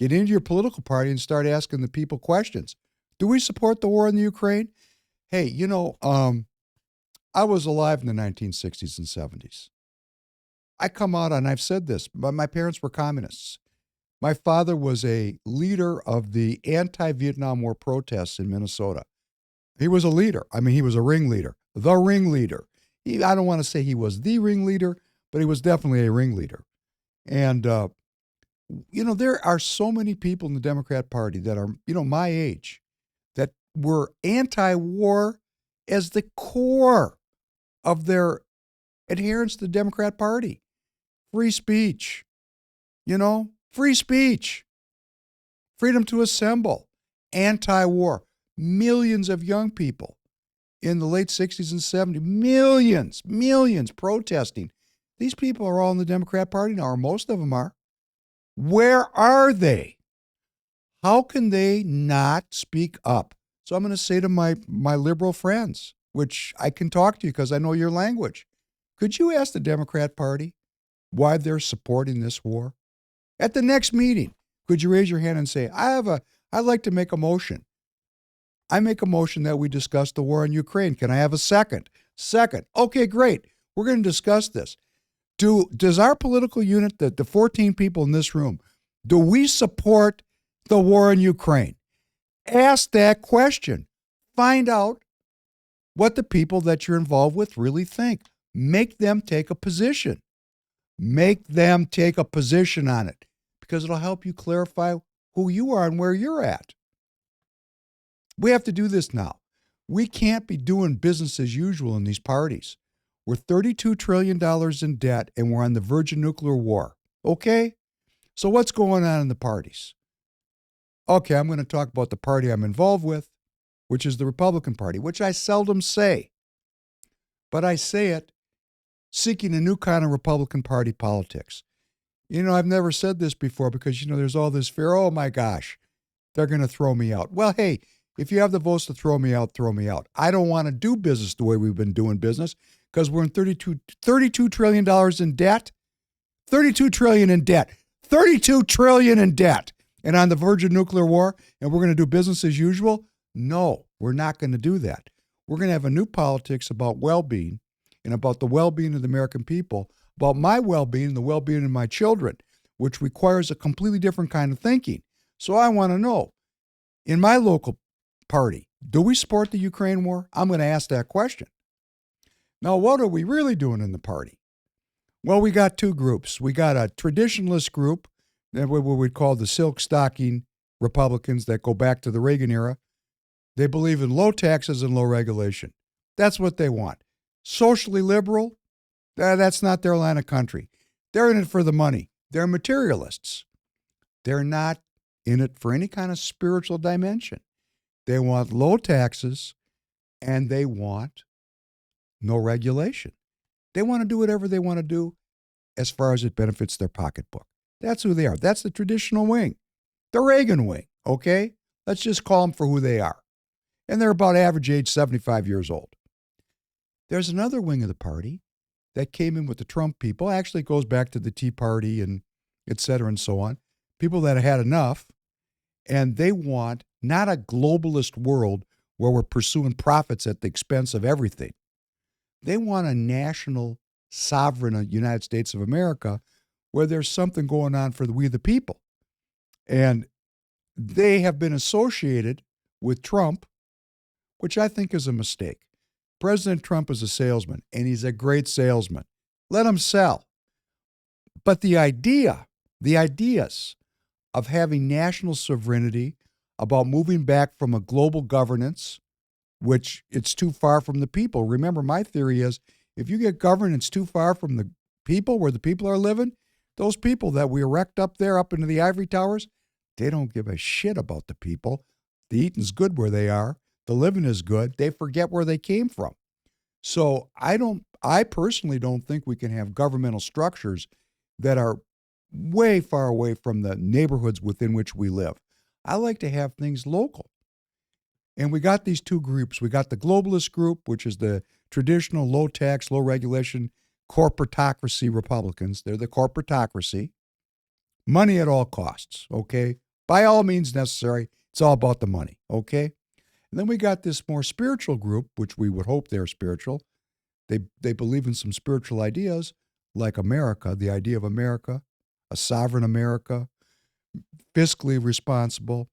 Get into your political party and start asking the people questions. Do we support the war in the Ukraine? Hey, I was alive in the 1960s and 70s. I come out, and I've said this, but my parents were communists. My father was a leader of the anti-Vietnam War protests in Minnesota. He was a leader. I mean, he was a ringleader, the ringleader. I don't want to say he was the ringleader, but he was definitely a ringleader. And, there are so many people in the Democrat Party that are, my age, that were anti-war as the core of their adherence to the Democrat Party. Free speech, free speech, freedom to assemble, anti-war. Millions of young people in the late 60s and 70s, millions protesting. These people are all in the Democrat Party now, or most of them are. Where are they? How can they not speak up? So I'm going to say to my liberal friends, which I can talk to you because I know your language. Could you ask the Democrat Party why they're supporting this war? At the next meeting, could you raise your hand and say, I'd like to make a motion. I make a motion that we discuss the war in Ukraine. Can I have a second? Second. Okay, great. We're going to discuss this. Does our political unit, the 14 people in this room, do we support the war in Ukraine? Ask that question. Find out what the people that you're involved with really think. Make them take a position. Make them take a position on it because it'll help you clarify who you are and where you're at. We have to do this now. We can't be doing business as usual in these parties. We're $32 trillion in debt and we're on the verge of nuclear war. Okay? So what's going on in the parties? Okay, I'm going to talk about the party I'm involved with, which is the Republican Party, which I seldom say. But I say it seeking a new kind of Republican Party politics. I've never said this before because, there's all this fear. Oh my gosh, they're going to throw me out. Well, hey, if you have the votes to throw me out, throw me out. I don't want to do business the way we've been doing business because we're in $32 trillion in debt. $32 trillion in debt. $32 trillion in debt. And on the verge of nuclear war, and we're going to do business as usual? No, we're not going to do that. We're going to have a new politics about well-being and about the well-being of the American people, about my well-being and the well-being of my children, which requires a completely different kind of thinking. So I want to know, in my local party, do we support the Ukraine war? I'm going to ask that question. Now, what are we really doing in the party? Well, we got two groups. We got a traditionalist group, what we'd call the silk stocking Republicans that go back to the Reagan era. They believe in low taxes and low regulation. That's what they want. Socially liberal, that's not their line of country. They're in it for the money. They're materialists. They're not in it for any kind of spiritual dimension. They want low taxes and they want no regulation. They want to do whatever they want to do as far as it benefits their pocketbook. That's who they are. That's the traditional wing, the Reagan wing, okay? Let's just call them for who they are. And they're about average age 75 years old. There's another wing of the party that came in with the Trump people. Actually, it goes back to the Tea Party and et cetera and so on. People that have had enough, and they want not a globalist world where we're pursuing profits at the expense of everything. They want a national, sovereign United States of America where there's something going on for we the people. And they have been associated with Trump, which I think is a mistake. President Trump is a salesman, and he's a great salesman. Let him sell. But the ideas of having national sovereignty, about moving back from a global governance, which it's too far from the people. Remember, my theory is if you get governance too far from the people, where the people are living, those people that we erect up there, up into the ivory towers, they don't give a shit about the people. The eating's good where they are. The living is good. They forget where they came from. So I personally don't think we can have governmental structures that are way far away from the neighborhoods within which we live. I like to have things local. And we got these two groups. We got the globalist group, which is the traditional low tax, low regulation, corporatocracy Republicans. They're the corporatocracy. Money at all costs, okay? By all means necessary. It's all about the money, okay? And then we got this more spiritual group, which we would hope they're spiritual. They believe in some spiritual ideas like America, the idea of America, a sovereign America, fiscally responsible.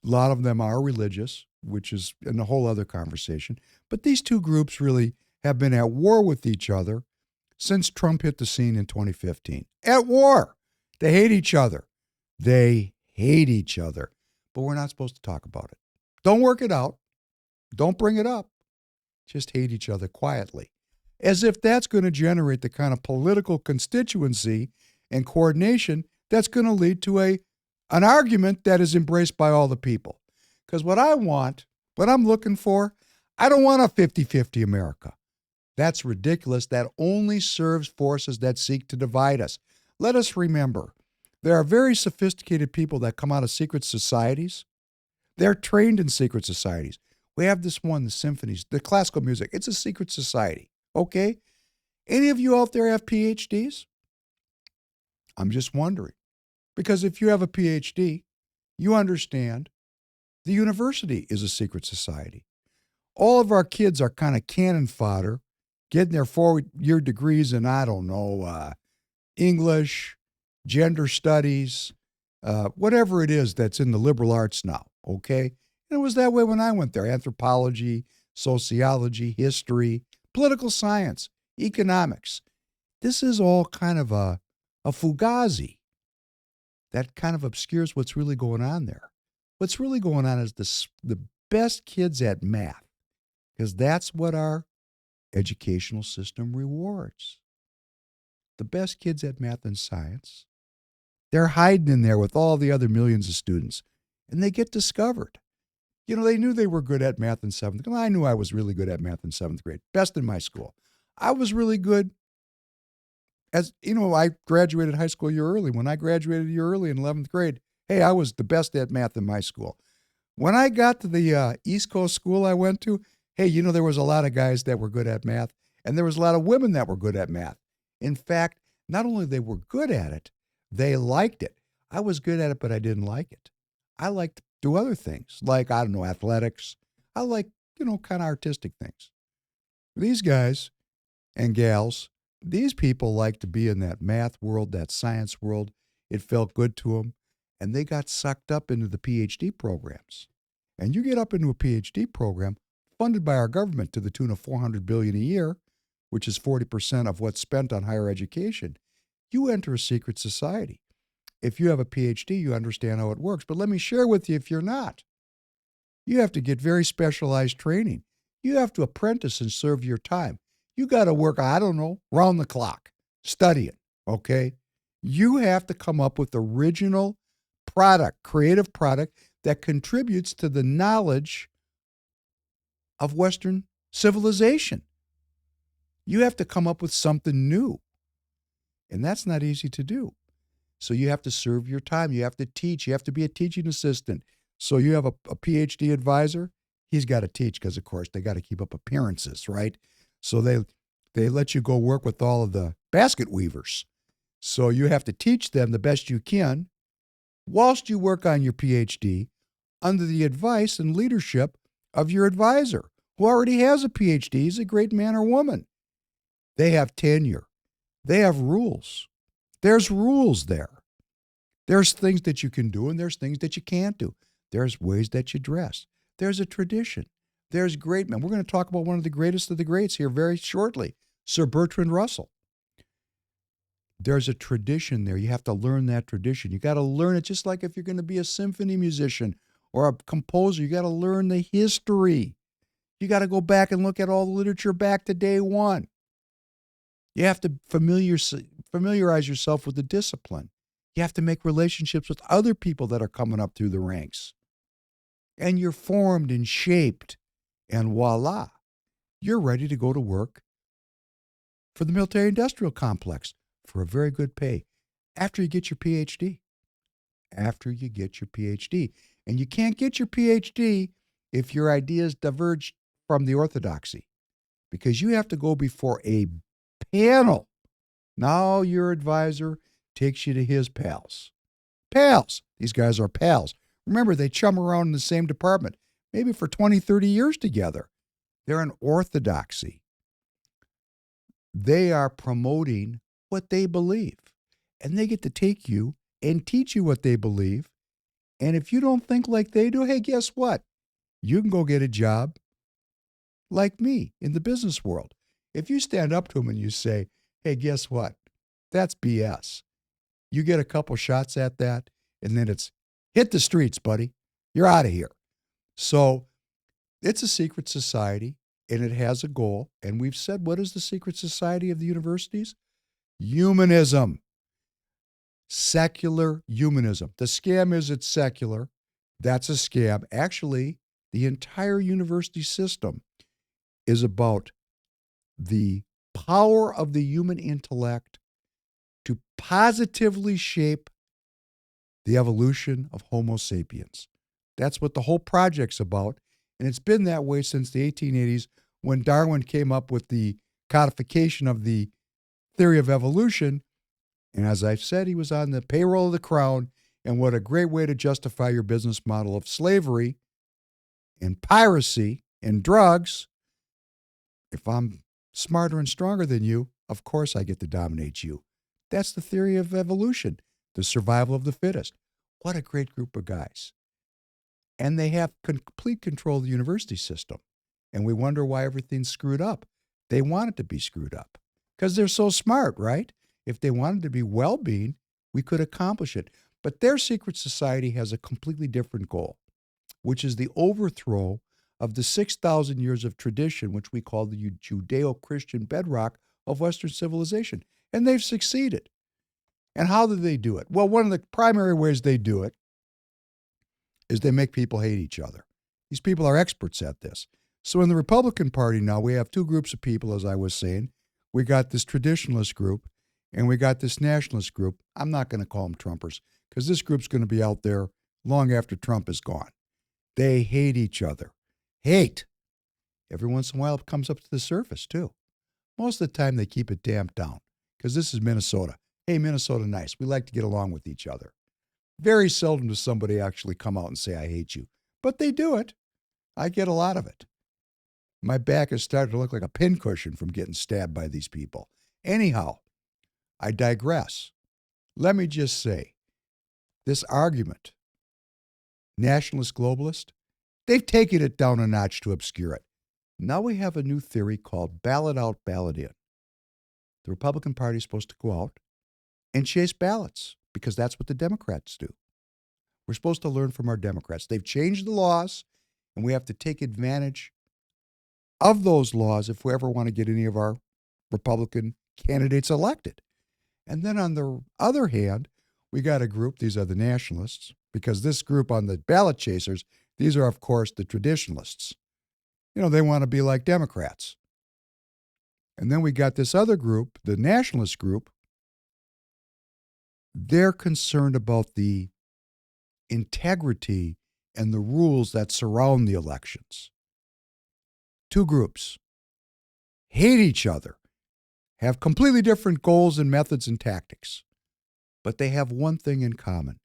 A lot of them are religious, which is in a whole other conversation. But these two groups really have been at war with each other since Trump hit the scene in 2015. At war. They hate each other. They hate each other. But we're not supposed to talk about it. Don't work it out. Don't bring it up. Just hate each other quietly. As if that's going to generate the kind of political constituency and coordination that's going to lead to an argument that is embraced by all the people. Because what I want, what I'm looking for, I don't want a 50-50 America. That's ridiculous. That only serves forces that seek to divide us. Let us remember, there are very sophisticated people that come out of secret societies. They're trained in secret societies. We have this one, the symphonies, the classical music. It's a secret society, okay? Any of you out there have PhDs? I'm just wondering. Because if you have a PhD, you understand the university is a secret society. All of our kids are kind of cannon fodder, getting their 4-year degrees in, I don't know, English, gender studies, whatever it is that's in the liberal arts now, okay? And it was that way when I went there. Anthropology, sociology, history, political science, economics. This is all kind of a a fugazi. That kind of obscures what's really going on there. What's really going on is the best kids at math, because that's what our educational system rewards. The best kids at math and science, they're hiding in there with all the other millions of students, and they get discovered. You know, they knew they were good at math in seventh grade. I knew I was really good at math in seventh grade, best in my school. I was really good as, you know, I graduated high school a year early. When I graduated a year early in 11th grade, hey, I was the best at math in my school. When I got to the East Coast school I went to, hey, you know, there was a lot of guys that were good at math, and there was a lot of women that were good at math. In fact, not only they were good at it, they liked it. I was good at it, but I didn't like it. I liked to do other things, like, I don't know, athletics. I like, you know, kind of artistic things. These guys and gals, these people like to be in that math world, that science world. It felt good to them, and they got sucked up into the PhD programs. And you get up into a PhD program funded by our government to the tune of $400 billion a year, which is 40% of what's spent on higher education. You enter a secret society. If you have a PhD, you understand how it works. But let me share with you, if you're not, you have to get very specialized training. You have to apprentice and serve your time. You got to work, I don't know, round the clock, studying, okay? You have to come up with original product, creative product that contributes to the knowledge of Western civilization. You have to come up with something new. And that's not easy to do. So you have to serve your time. You have to teach. You have to be a teaching assistant. So you have a PhD advisor. He's got to teach because, of course, they got to keep up appearances, right? So they let you go work with all of the basket weavers. So you have to teach them the best you can whilst you work on your PhD under the advice and leadership of your advisor, who already has a PhD. He's a great man or woman. They have tenure. They have rules. There's rules there. There's things that you can do and there's things that you can't do. There's ways that you dress. There's a tradition. There's great men. We're going to talk about one of the greatest of the greats here very shortly, Sir Bertrand Russell. There's a tradition there. You have to learn that tradition. You got to learn it just like if you're going to be a symphony musician or a composer. You got to learn the history. You got to go back and look at all the literature back to day one. You have to familiarize yourself with the discipline. You have to make relationships with other people that are coming up through the ranks. And you're formed and shaped, and voila, you're ready to go to work for the military-industrial complex for a very good pay after you get your PhD. After you get your PhD. And you can't get your PhD if your ideas diverge from the orthodoxy, because you have to go before a panel. Now your advisor takes you to his pals. Pals. These guys are pals. Remember, they chum around in the same department, maybe for 20, 30 years together. They're an orthodoxy. They are promoting what they believe. And they get to take you and teach you what they believe. And if you don't think like they do, hey, guess what? You can go get a job like me in the business world. If you stand up to them and you say, hey, guess what? That's BS. You get a couple shots at that, and then it's hit the streets, buddy. You're out of here. So it's a secret society, and it has a goal. And we've said, what is the secret society of the universities? Humanism. Secular humanism. The scam is it's secular. That's a scam. Actually, the entire university system is about the power of the human intellect to positively shape the evolution of Homo sapiens. That's what the whole project's about. And it's been that way since the 1880s when Darwin came up with the codification of the theory of evolution. And as I've said, he was on the payroll of the crown. And what a great way to justify your business model of slavery and piracy and drugs. If I'm smarter and stronger than you, of course I get to dominate you. That's the theory of evolution, the survival of the fittest. What a great group of guys. And they have complete control of the university system. And we wonder why everything's screwed up. They want it to be screwed up because they're so smart, right? If they wanted to be well-being, we could accomplish it. But their secret society has a completely different goal, which is the overthrow of the 6,000 years of tradition, which we call the Judeo-Christian bedrock of Western civilization. And they've succeeded. And how do they do it? Well, one of the primary ways they do it is they make people hate each other. These people are experts at this. So in the Republican Party now, we have two groups of people, as I was saying. We got this traditionalist group, and we got this nationalist group. I'm not going to call them Trumpers, because this group's going to be out there long after Trump is gone. They hate each other. Hate. Every once in a while, it comes up to the surface, too. Most of the time, they keep it damped down, because this is Minnesota. Hey, Minnesota, nice. We like to get along with each other. Very seldom does somebody actually come out and say, I hate you. But they do it. I get a lot of it. My back has started to look like a pincushion from getting stabbed by these people. Anyhow, I digress. Let me just say, this argument, nationalist, globalist, they've taken it down a notch to obscure it. Now we have a new theory called ballot out, ballot in. The Republican Party is supposed to go out and chase ballots, because that's what the Democrats do. We're supposed to learn from our Democrats. They've changed the laws, and we have to take advantage of those laws if we ever want to get any of our Republican candidates elected. And then on the other hand, we got a group, these are the nationalists, because this group on the ballot chasers, these are, of course, the traditionalists. They want to be like Democrats. And then we got this other group, the nationalist group. They're concerned about the integrity and the rules that surround the elections. Two groups hate each other, have completely different goals and methods and tactics, but they have one thing in common.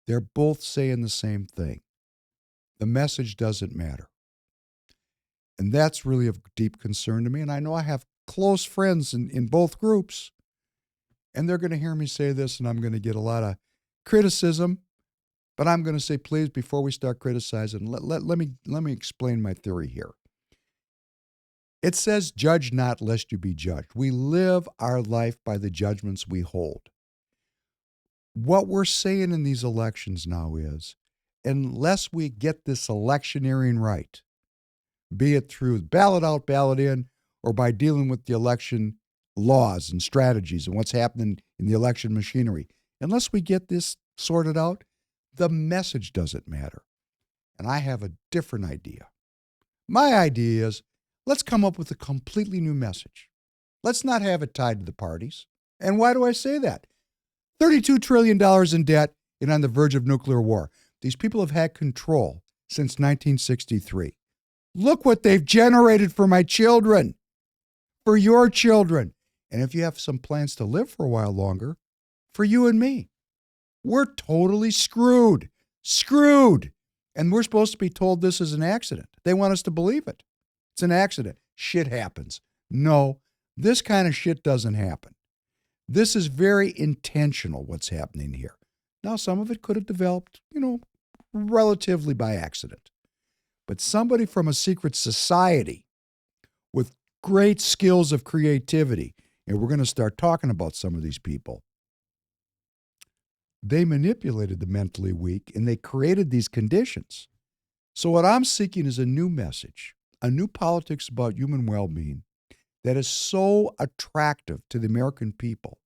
They're both saying the same thing. The message doesn't matter. And that's really of deep concern to me. And I know I have close friends in both groups, and they're going to hear me say this, and I'm going to get a lot of criticism. But I'm going to say, please, before we start criticizing, let me explain my theory here. It says, judge not lest you be judged. We live our life by the judgments we hold. What we're saying in these elections now is, unless we get this electioneering right, be it through ballot out, ballot in, or by dealing with the election laws and strategies and what's happening in the election machinery, unless we get this sorted out, the message doesn't matter. And I have a different idea. My idea is, let's come up with a completely new message. Let's not have it tied to the parties. And why do I say that? $32 trillion in debt and on the verge of nuclear war. These people have had control since 1963. Look what they've generated for my children, for your children. And if you have some plans to live for a while longer, for you and me. We're totally screwed. Screwed. And we're supposed to be told this is an accident. They want us to believe it. It's an accident. Shit happens. No, this kind of shit doesn't happen. This is very intentional, what's happening here. Now, some of it could have developed, relatively by accident. But somebody from a secret society with great skills of creativity, and we're going to start talking about some of these people, they manipulated the mentally weak, and they created these conditions. So what I'm seeking is a new message, a new politics about human well-being that is so attractive to the American people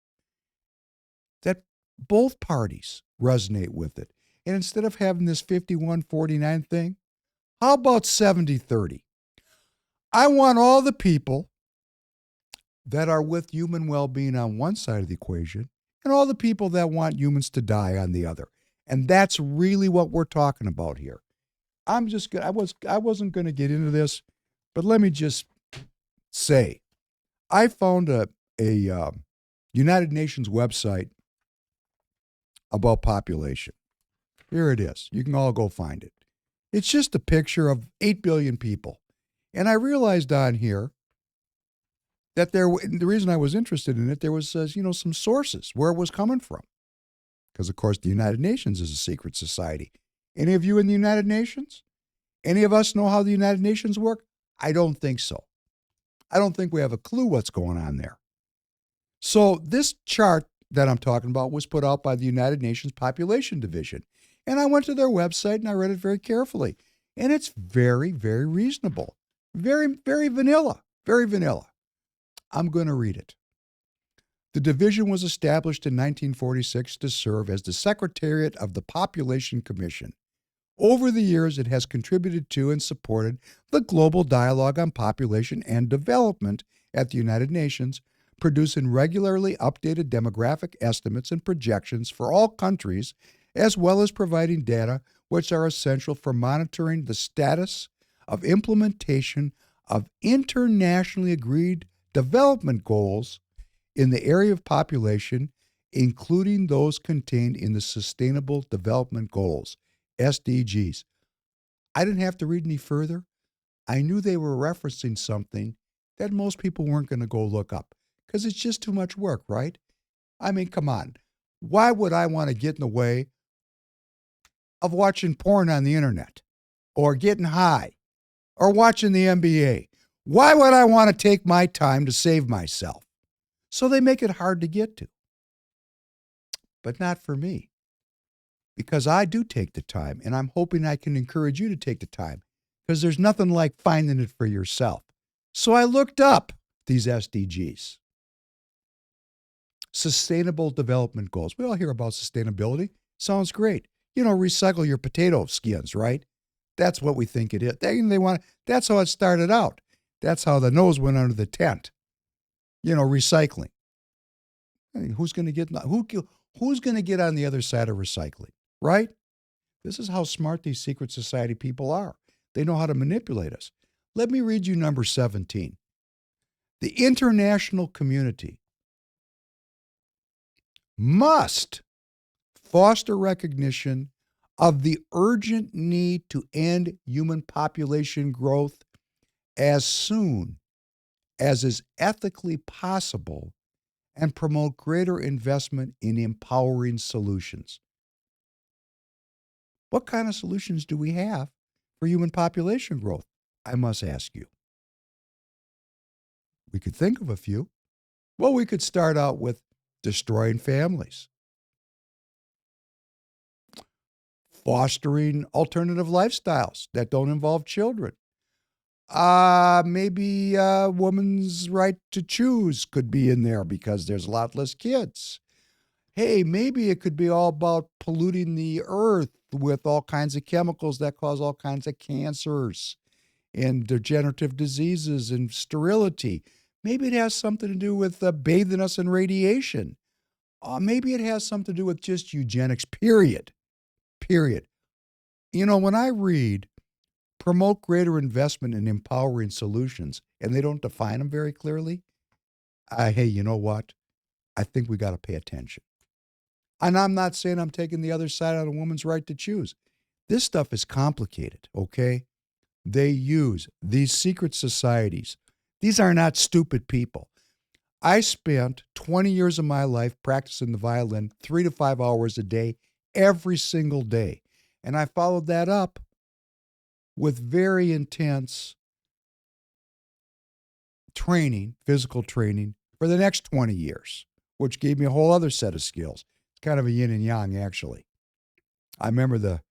that both parties resonate with it. And instead of having this 51-49 thing, how about 70-30? I want all the people that are with human well-being on one side of the equation and all the people that want humans to die on the other. And that's really what we're talking about here. I wasn't going to get into this, but let me just say, I found a United Nations website about population. Here it is. You can all go find it. It's just a picture of 8 billion people. And I realized on here that the reason I was interested in it, there was, some sources where it was coming from. Because, of course, the United Nations is a secret society. Any of you in the United Nations? Any of us know how the United Nations work? I don't think so. I don't think we have a clue what's going on there. So this chart that I'm talking about was put out by the United Nations Population Division. And I went to their website and I read it very carefully. And it's very, very reasonable. Very, very vanilla. Very vanilla. I'm going to read it. The division was established in 1946 to serve as the Secretariat of the Population Commission. Over the years, it has contributed to and supported the global dialogue on population and development at the United Nations, producing regularly updated demographic estimates and projections for all countries, as well as providing data which are essential for monitoring the status of implementation of internationally agreed development goals in the area of population, including those contained in the Sustainable Development Goals, SDGs. I didn't have to read any further. I knew they were referencing something that most people weren't going to go look up because it's just too much work, right? I mean, come on. Why would I want to get in the way of watching porn on the internet or getting high or watching the NBA? Why would I want to take my time to save myself? So they make it hard to get to. But not for me. Because I do take the time, and I'm hoping I can encourage you to take the time, because there's nothing like finding it for yourself. So I looked up these SDGs. Sustainable Development Goals. We all hear about sustainability. Sounds great. You know, recycle your potato skins, right? That's what we think it is. That's how it started out. That's how the nose went under the tent. You know, recycling. I mean, who's going to get on the other side of recycling, right? This is how smart these secret society people are. They know how to manipulate us. Let me read you number 17. The international community must foster recognition of the urgent need to end human population growth as soon as is ethically possible and promote greater investment in empowering solutions. What kind of solutions do we have for human population growth? I must ask you. We could think of a few. Well, we could start out with destroying families, fostering alternative lifestyles that don't involve children. Maybe a woman's right to choose could be in there because there's a lot less kids. Hey, maybe it could be all about polluting the earth with all kinds of chemicals that cause all kinds of cancers and degenerative diseases and sterility. Maybe it has something to do with bathing us in radiation. Maybe it has something to do with just eugenics, period. Period. You know, when I read promote greater investment in empowering solutions, and they don't define them very clearly, hey, you know what? I think we got to pay attention. And I'm not saying I'm taking the other side on a woman's right to choose. This stuff is complicated, okay? They use these secret societies. These are not stupid people. I spent 20 years of my life practicing the violin 3 to 5 hours a day, every single day. And I followed that up with very intense training, physical training, for the next 20 years, which gave me a whole other set of skills. It's kind of a yin and yang, actually. I remember the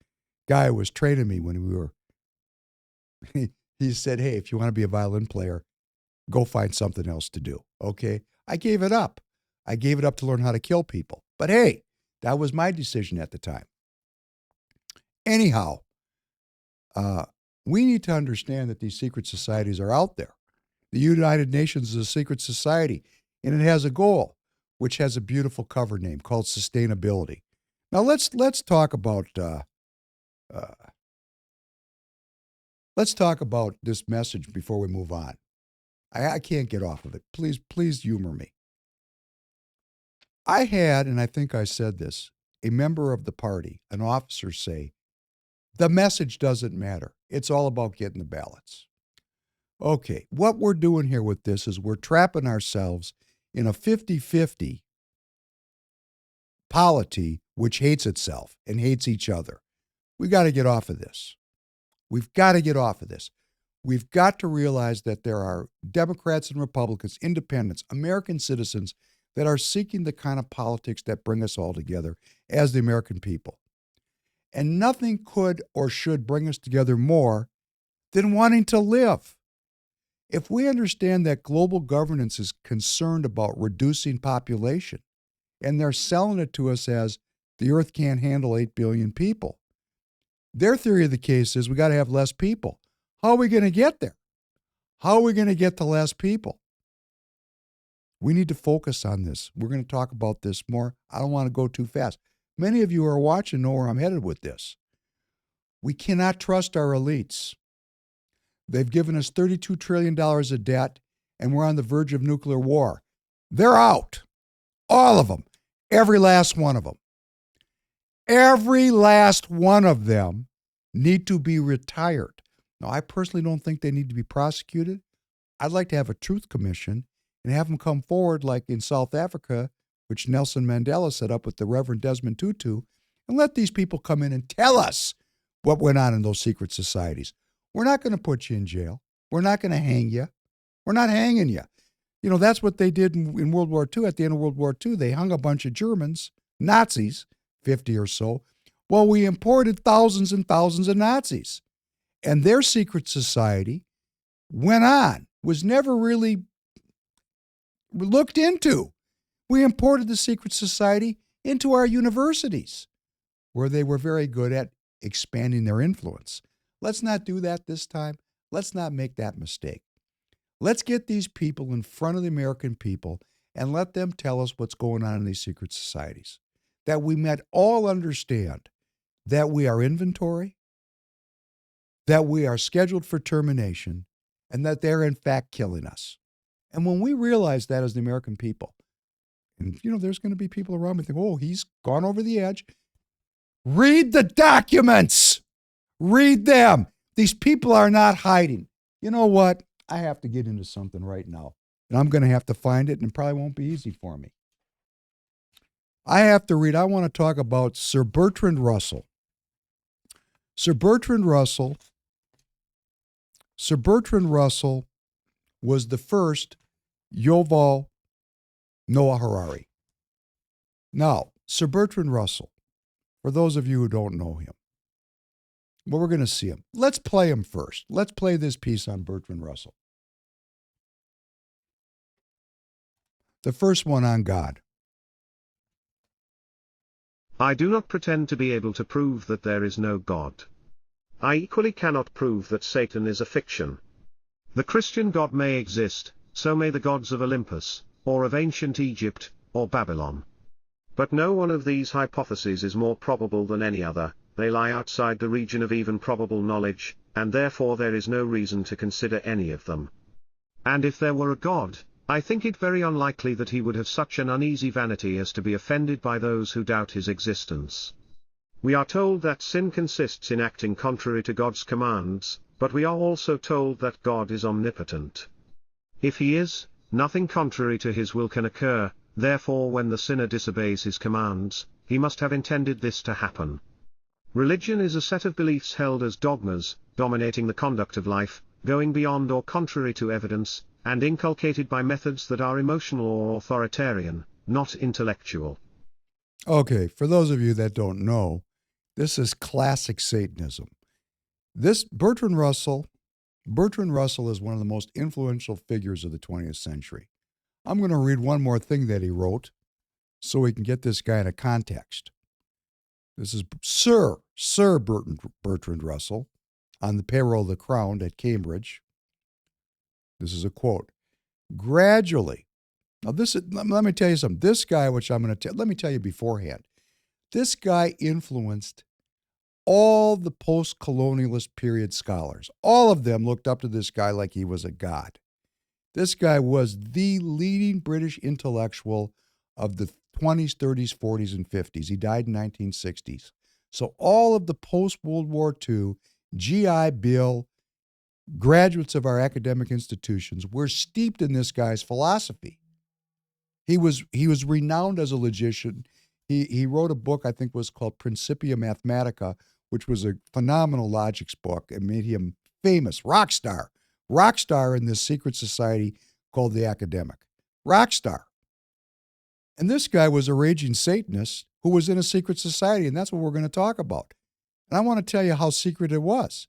guy who was training me when we were, he said, hey, if you want to be a violin player, go find something else to do, okay? I gave it up. I gave it up to learn how to kill people. But hey, that was my decision at the time. Anyhow, we need to understand that these secret societies are out there. The United Nations is a secret society, and it has a goal, which has a beautiful cover name called sustainability. Now let's talk about this message before we move on. I can't get off of it. Please humor me. I had, and I think I said this, a member of the party, an officer, say, the message doesn't matter. It's all about getting the ballots. Okay, what we're doing here with this is we're trapping ourselves in a 50-50 polity which hates itself and hates each other. We got to get off of this. We've got to get off of this. We've got to realize that there are Democrats and Republicans, independents, American citizens that are seeking the kind of politics that bring us all together as the American people. And nothing could or should bring us together more than wanting to live. If we understand that global governance is concerned about reducing population, and they're selling it to us as the earth can't handle 8 billion people, their theory of the case is we got to have less people. How are we going to get there? How are we going to get to less people? We need to focus on this. We're going to talk about this more. I don't want to go too fast. Many of you who are watching know where I'm headed with this. We cannot trust our elites. They've given us $32 trillion of debt, and we're on the verge of nuclear war. They're out. All of them. Every last one of them. Every last one of them need to be retired. Now, I personally don't think they need to be prosecuted. I'd like to have a truth commission and have them come forward like in South Africa, which Nelson Mandela set up with the Reverend Desmond Tutu, and let these people come in and tell us what went on in those secret societies. We're not going to put you in jail. We're not going to hang you. We're not hanging you. You know, that's what they did in World War II. At the end of World War II, they hung a bunch of Germans, Nazis, 50 or so. Well, we imported thousands and thousands of Nazis. And their secret society went on, was never really looked into. We imported the secret society into our universities, where they were very good at expanding their influence. Let's not do that this time. Let's not make that mistake. Let's get these people in front of the American people and let them tell us what's going on in these secret societies. That we might all understand that we are inventory, that we are scheduled for termination, and that they're in fact killing us. And when we realize that as the American people, and you know, there's going to be people around me think, oh, he's gone over the edge. Read the documents. Read them. These people are not hiding. You know what? I have to get into something right now, and I'm going to have to find it, and it probably won't be easy for me. I want to talk about Sir Bertrand Russell. Sir Bertrand Russell was the first Yuval Noah Harari. Now, Sir Bertrand Russell, for those of you who don't know him, well, we're going to see him. Let's play him first. Let's play this piece on Bertrand Russell. The first one on God. I do not pretend to be able to prove that there is no God. I equally cannot prove that Satan is a fiction. The Christian God may exist, so may the gods of Olympus, or of ancient Egypt, or Babylon. But no one of these hypotheses is more probable than any other. They lie outside the region of even probable knowledge, and therefore there is no reason to consider any of them. And if there were a God, I think it very unlikely that he would have such an uneasy vanity as to be offended by those who doubt his existence. We are told that sin consists in acting contrary to God's commands, but we are also told that God is omnipotent. If he is, nothing contrary to his will can occur, therefore when the sinner disobeys his commands, he must have intended this to happen. Religion is a set of beliefs held as dogmas, dominating the conduct of life, going beyond or contrary to evidence, and inculcated by methods that are emotional or authoritarian, not intellectual. Okay, for those of you that don't know, this is classic Satanism. This Bertrand Russell is one of the most influential figures of the 20th century. I'm going to read one more thing that he wrote so we can get this guy in a context. This is Sir Bertrand Russell on the payroll of the Crown at Cambridge. This is a quote. Gradually, now let me tell you something. This guy, which I'm going to let me tell you beforehand, this guy influenced all the post-colonialist period scholars. All of them looked up to this guy like he was a god. This guy was the leading British intellectual of the 20s, 30s, 40s, and 50s. He died in 1960s. So all of the post-World War II GI Bill graduates of our academic institutions were steeped in this guy's philosophy. He was renowned as a logician. He wrote a book I think was called Principia Mathematica, which was a phenomenal logics book and made him famous, rock star in this secret society called the Academic. Rock star. And this guy was a raging Satanist who was in a secret society, and that's what we're going to talk about. And I want to tell you how secret it was.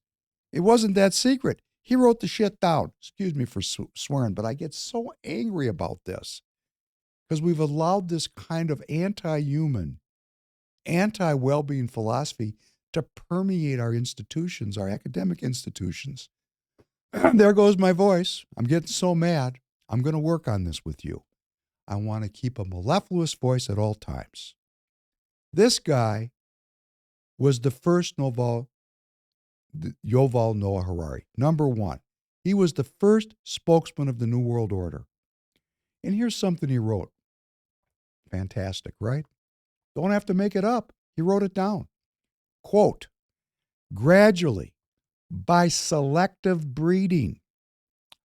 It wasn't that secret. He wrote the shit down. Excuse me for swearing, but I get so angry about this because we've allowed this kind of anti-human, anti-well-being philosophy to permeate our institutions, our academic institutions. There goes my voice. I'm getting so mad. I'm going to work on this with you. I want to keep a mellifluous voice at all times. This guy was the first Yuval Noah Harari. Number one, he was the first spokesman of the New World Order. And here's something he wrote. Fantastic, right? Don't have to make it up. He wrote it down. Quote, gradually, by selective breeding,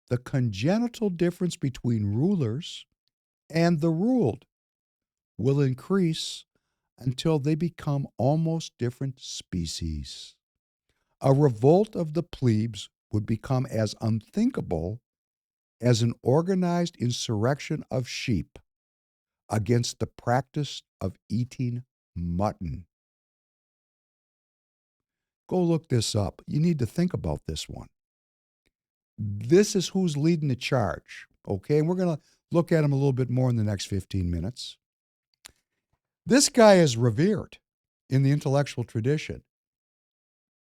the congenital difference between rulers and the ruled will increase until they become almost different species. A revolt of the plebes would become as unthinkable as an organized insurrection of sheep against the practice of eating mutton. Go look this up. You need to think about this one. This is who's leading the charge, okay? And we're going to look at him a little bit more in the next 15 minutes. This guy is revered in the intellectual tradition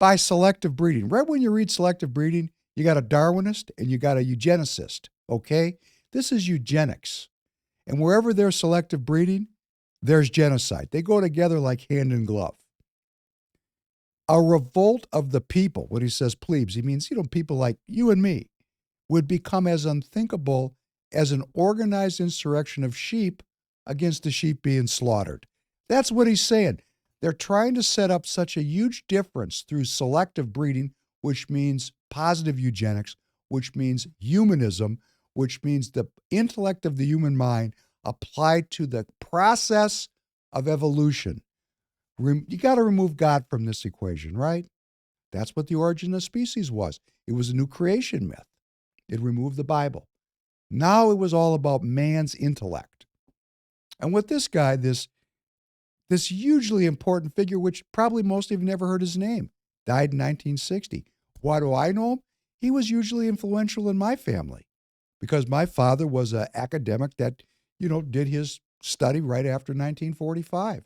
by selective breeding. Right when you read selective breeding, you got a Darwinist and you got a eugenicist, okay? This is eugenics. And wherever there's selective breeding, there's genocide. They go together like hand in glove. A revolt of the people, when he says plebes, he means, people like you and me, would become as unthinkable as an organized insurrection of sheep against the sheep being slaughtered. That's what he's saying. They're trying to set up such a huge difference through selective breeding, which means positive eugenics, which means humanism, which means the intellect of the human mind applied to the process of evolution. You got to remove God from this equation, right? That's what the origin of species was. It was a new creation myth. It removed the Bible. Now it was all about man's intellect. And with this guy, this hugely important figure, which probably most of you never heard his name, died in 1960. Why do I know him? He was hugely influential in my family because my father was an academic that, did his study right after 1945.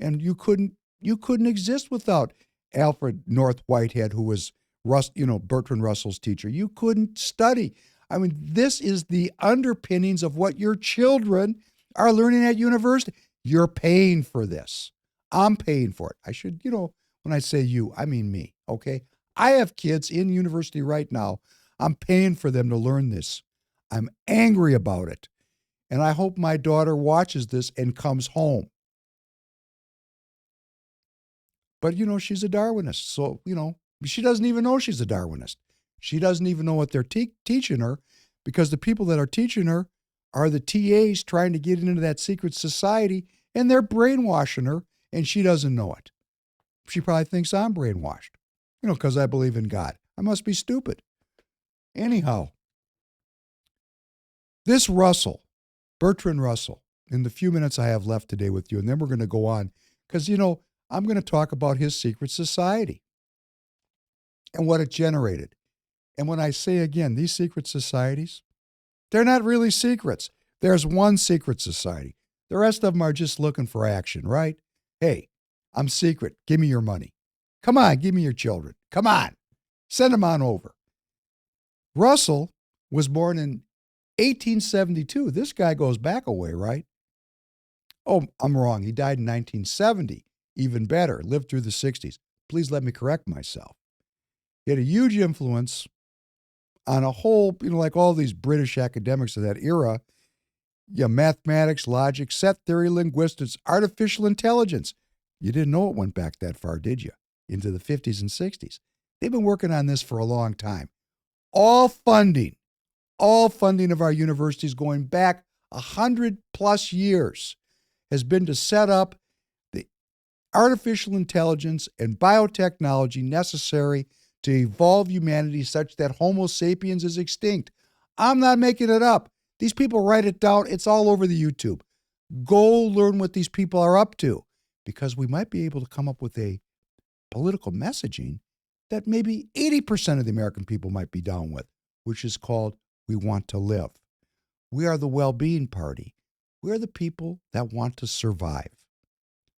And you couldn't exist without Alfred North Whitehead, who was Bertrand Russell's teacher. You couldn't study. I mean, this is the underpinnings of what your children are learning at university. You're paying for this. I'm paying for it. I should, when I say you, I mean me, okay? I have kids in university right now. I'm paying for them to learn this. I'm angry about it. And I hope my daughter watches this and comes home. But, she's a Darwinist. So, she doesn't even know she's a Darwinist. She doesn't even know what they're teaching her because the people that are teaching her are the TAs trying to get into that secret society, and they're brainwashing her, and she doesn't know it. She probably thinks I'm brainwashed, because I believe in God. I must be stupid. Anyhow, this Russell, Bertrand Russell, in the few minutes I have left today with you, and then we're going to go on, because, I'm going to talk about his secret society and what it generated. And when I say again, these secret societies, they're not really secrets. There's one secret society. The rest of them are just looking for action, right? Hey, I'm secret. Give me your money. Come on, give me your children. Come on. Send them on over. Russell was born in 1872. This guy goes back a way, right? Oh, I'm wrong. He died in 1970. Even better, lived through the 60s. Please let me correct myself. He had a huge influence on a whole, like all these British academics of that era, mathematics, logic, set theory, linguistics, artificial intelligence. You didn't know it went back that far, did you? Into the 50s and 60s. They've been working on this for a long time. All funding of our universities going back 100+ years has been to set up the artificial intelligence and biotechnology necessary to evolve humanity such that Homo sapiens is extinct. I'm not making it up. These people write it down. It's all over the YouTube. Go learn what these people are up to, because we might be able to come up with a political messaging that maybe 80% of the American people might be down with, which is called We Want to Live. We are the well-being party. We are the people that want to survive.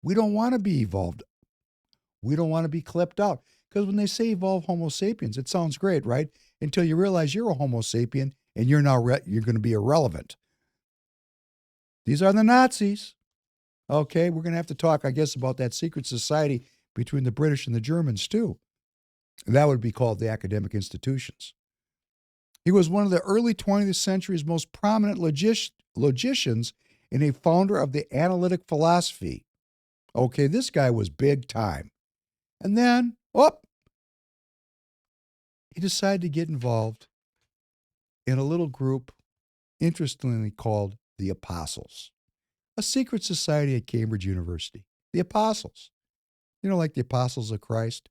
We don't want to be evolved. We don't want to be clipped out. Because when they say evolve Homo sapiens, it sounds great, right? Until you realize you're a Homo sapien and you're going to be irrelevant. These are the Nazis. Okay, we're going to have to talk, I guess, about that secret society between the British and the Germans, too. That would be called the academic institutions. He was one of the early 20th century's most prominent logicians and a founder of the analytic philosophy. Okay, this guy was big time. And then, he decided to get involved in a little group, interestingly called the Apostles, a secret society at Cambridge University. The Apostles. You know, like the Apostles of Christ.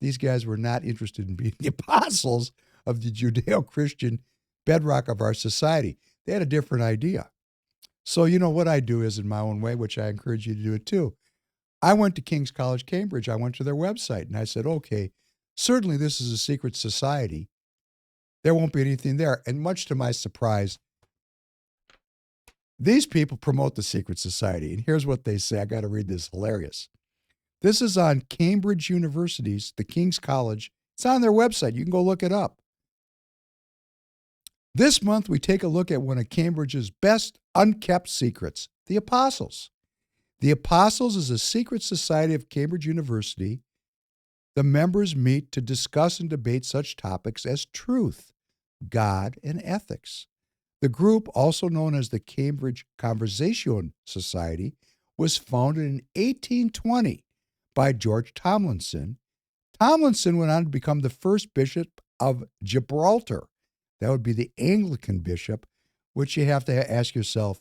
These guys were not interested in being the apostles of the Judeo-Christian bedrock of our society. They had a different idea. So, you know, what I do is in my own way, which I encourage you to do it too. I went to King's College, Cambridge. I went to their website and I said, okay, certainly this is a secret society. There won't be anything there. And much to my surprise, these people promote the secret society. And here's what they say. I got to read this. Hilarious. This is on Cambridge University's, the King's College. It's on their website. You can go look it up. This month, we take a look at one of Cambridge's best unkept secrets, the Apostles. The Apostles is a secret society of Cambridge University. The members meet to discuss and debate such topics as truth, God, and ethics. The group, also known as the Cambridge Conversation Society, was founded in 1820 by George Tomlinson. Tomlinson went on to become the first bishop of Gibraltar. That would be the Anglican bishop, which you have to ask yourself,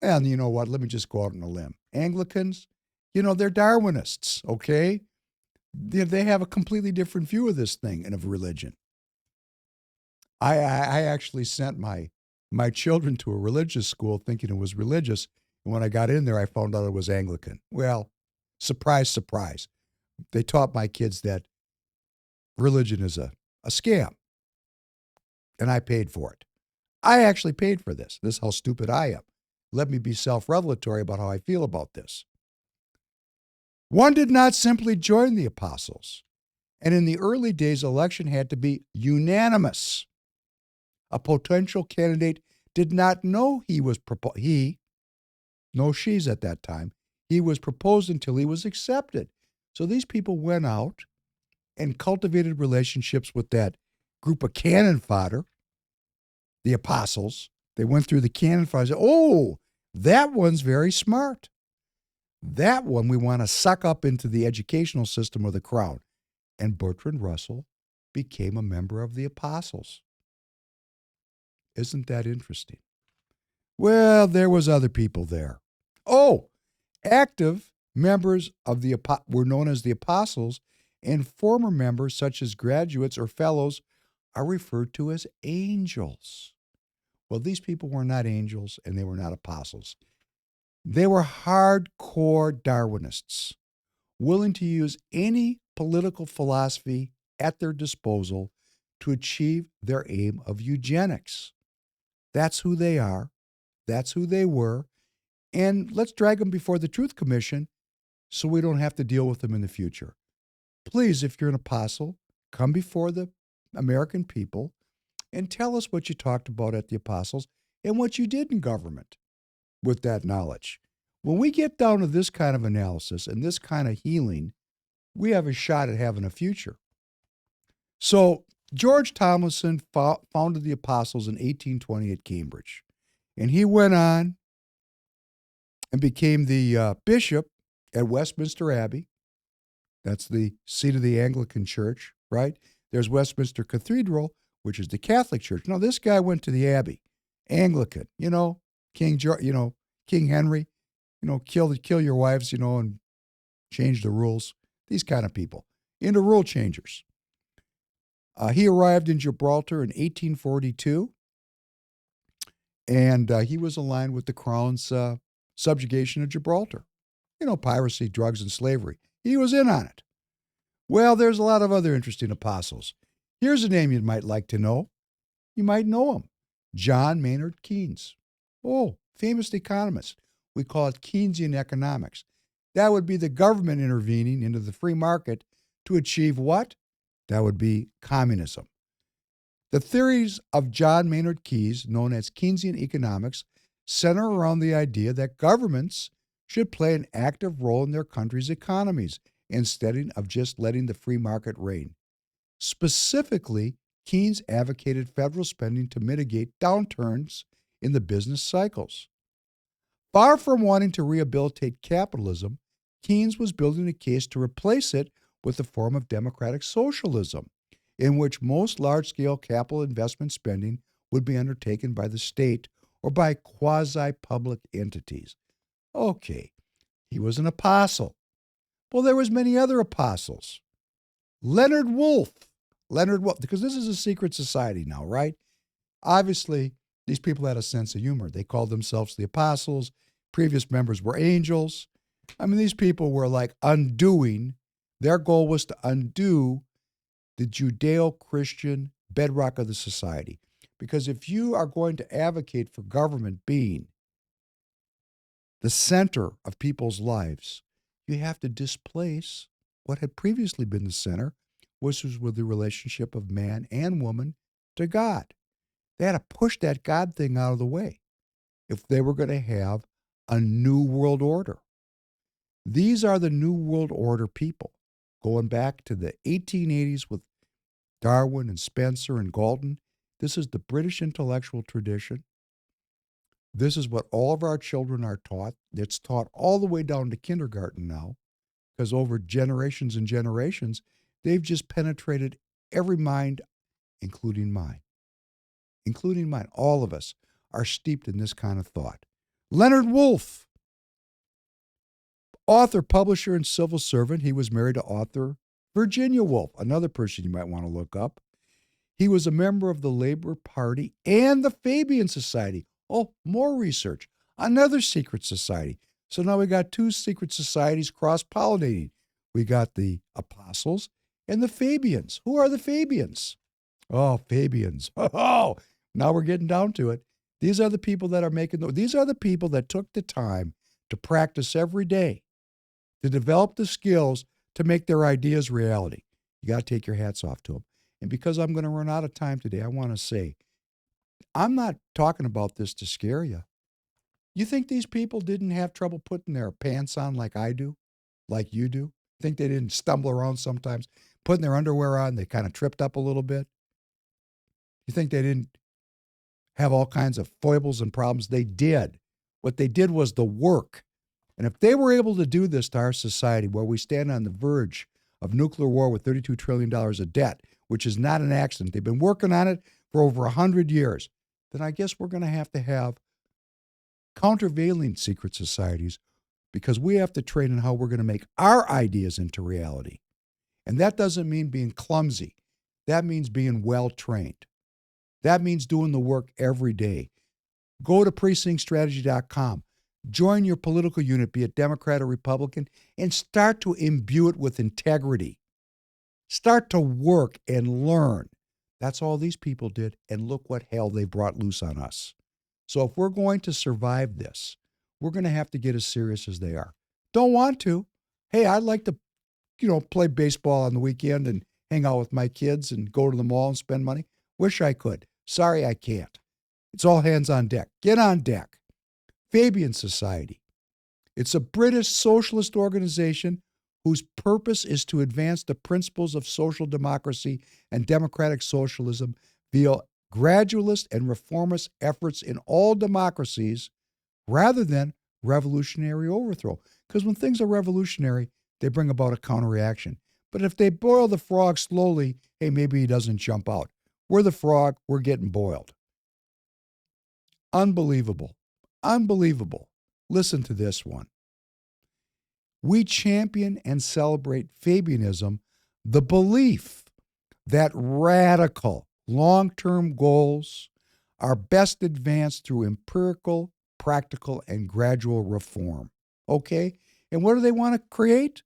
and you know what, let me just go out on a limb. Anglicans, you know, they're Darwinists, okay? They have a completely different view of this thing and of religion. I actually sent my children to a religious school thinking it was religious, and when I got in there, I found out it was Anglican. Well, surprise, surprise. They taught my kids that religion is a scam, and I paid for it. I actually paid for this. This is how stupid I am. Let me be self-revelatory about how I feel about this. One did not simply join the Apostles, and in the early days, election had to be unanimous. A potential candidate did not know no she's at that time, he was proposed until he was accepted. So these people went out and cultivated relationships with that group of cannon fodder, the Apostles. They went through the cannon fodder and said, oh, that one's very smart. That one we want to suck up into the educational system of the crowd. And Bertrand Russell became a member of the Apostles. Isn't that interesting? Well, there was other people there. Oh, active members of were known as the Apostles, and former members, such as graduates or fellows, are referred to as angels. Well, these people were not angels, and they were not apostles. They were hardcore Darwinists, willing to use any political philosophy at their disposal to achieve their aim of eugenics. That's who they are. That's who they were. And let's drag them before the Truth Commission so we don't have to deal with them in the future. Please, if you're an apostle, come before the American people and tell us what you talked about at the Apostles and what you did in government with that knowledge. When we get down to this kind of analysis and this kind of healing, we have a shot at having a future. So George Tomlinson founded the Apostles in 1820 at Cambridge. And he went on and became the bishop at Westminster Abbey. That's the seat of the Anglican Church, right? There's Westminster Cathedral, which is the Catholic Church. Now, this guy went to the Abbey, Anglican, King Henry, kill your wives, and change the rules. These kind of people, into rule changers. He arrived in Gibraltar in 1842, And he was aligned with the Crown's subjugation of Gibraltar. You know, piracy, drugs, and slavery. He was in on it. Well, there's a lot of other interesting apostles. Here's a name you might like to know. You might know him. John Maynard Keynes. Oh, famous economist. We call it Keynesian economics. That would be the government intervening into the free market to achieve what? That would be communism. The theories of John Maynard Keynes, known as Keynesian economics, center around the idea that governments should play an active role in their country's economies instead of just letting the free market reign. Specifically, Keynes advocated federal spending to mitigate downturns in the business cycles. Far from wanting to rehabilitate capitalism, Keynes was building a case to replace it with a form of democratic socialism, in which most large-scale capital investment spending would be undertaken by the state or by quasi-public entities. Okay, he was an apostle. Well, there was many other apostles. Leonard Woolf, because this is a secret society now, right? Obviously, these people had a sense of humor. They called themselves the apostles. Previous members were angels. I mean, these people were like undoing. Their goal was to undo the Judeo-Christian bedrock of the society. Because if you are going to advocate for government being the center of people's lives, you have to displace what had previously been the center, which was with the relationship of man and woman to God. They had to push that God thing out of the way if they were going to have a new world order. These are the new world order people, going back to the 1880s with Darwin and Spencer and Galton. This is the British intellectual tradition. This is what all of our children are taught. It's taught all the way down to kindergarten now, because over generations and generations, they've just penetrated every mind, including mine. Including mine. All of us are steeped in this kind of thought. Leonard Woolf, author, publisher, and civil servant. He was married to author Virginia Woolf, another person you might want to look up. He was a member of the Labor Party and the Fabian Society. Oh, more research. Another secret society. So now we got two secret societies cross-pollinating. We got the Apostles and the Fabians. Who are the Fabians? Oh, Fabians. Oh, now we're getting down to it. These are the people that are these are the people that took the time to practice every day, to develop the skills to make their ideas reality. You got to take your hats off to them. And because I'm going to run out of time today, I want to say, I'm not talking about this to scare you. You think these people didn't have trouble putting their pants on like I do, like you do? Think they didn't stumble around sometimes, putting their underwear on, they kind of tripped up a little bit? You think they didn't have all kinds of foibles and problems? They did. What they did was the work. And if they were able to do this to our society, where we stand on the verge of nuclear war with $32 trillion of debt, which is not an accident, they've been working on it for over 100 years, then I guess we're going to have countervailing secret societies, because we have to train in how we're going to make our ideas into reality. And that doesn't mean being clumsy. That means being well-trained. That means doing the work every day. Go to precinctstrategy.com. Join your political unit, be it Democrat or Republican, and start to imbue it with integrity. Start to work and learn. That's all these people did, and look what hell they brought loose on us. So if we're going to survive this, we're going to have to get as serious as they are. Don't want to. Hey, I'd like to, play baseball on the weekend and hang out with my kids and go to the mall and spend money. Wish I could. Sorry, I can't. It's all hands on deck. Get on deck. Fabian Society. It's a British socialist organization whose purpose is to advance the principles of social democracy and democratic socialism via gradualist and reformist efforts in all democracies rather than revolutionary overthrow. Because when things are revolutionary, they bring about a counterreaction. But if they boil the frog slowly, hey, maybe he doesn't jump out. We're the frog, we're getting boiled. Unbelievable. Unbelievable. Listen to this one. We champion and celebrate Fabianism, the belief that radical long-term goals are best advanced through empirical, practical, and gradual reform. Okay? And what do they want to create?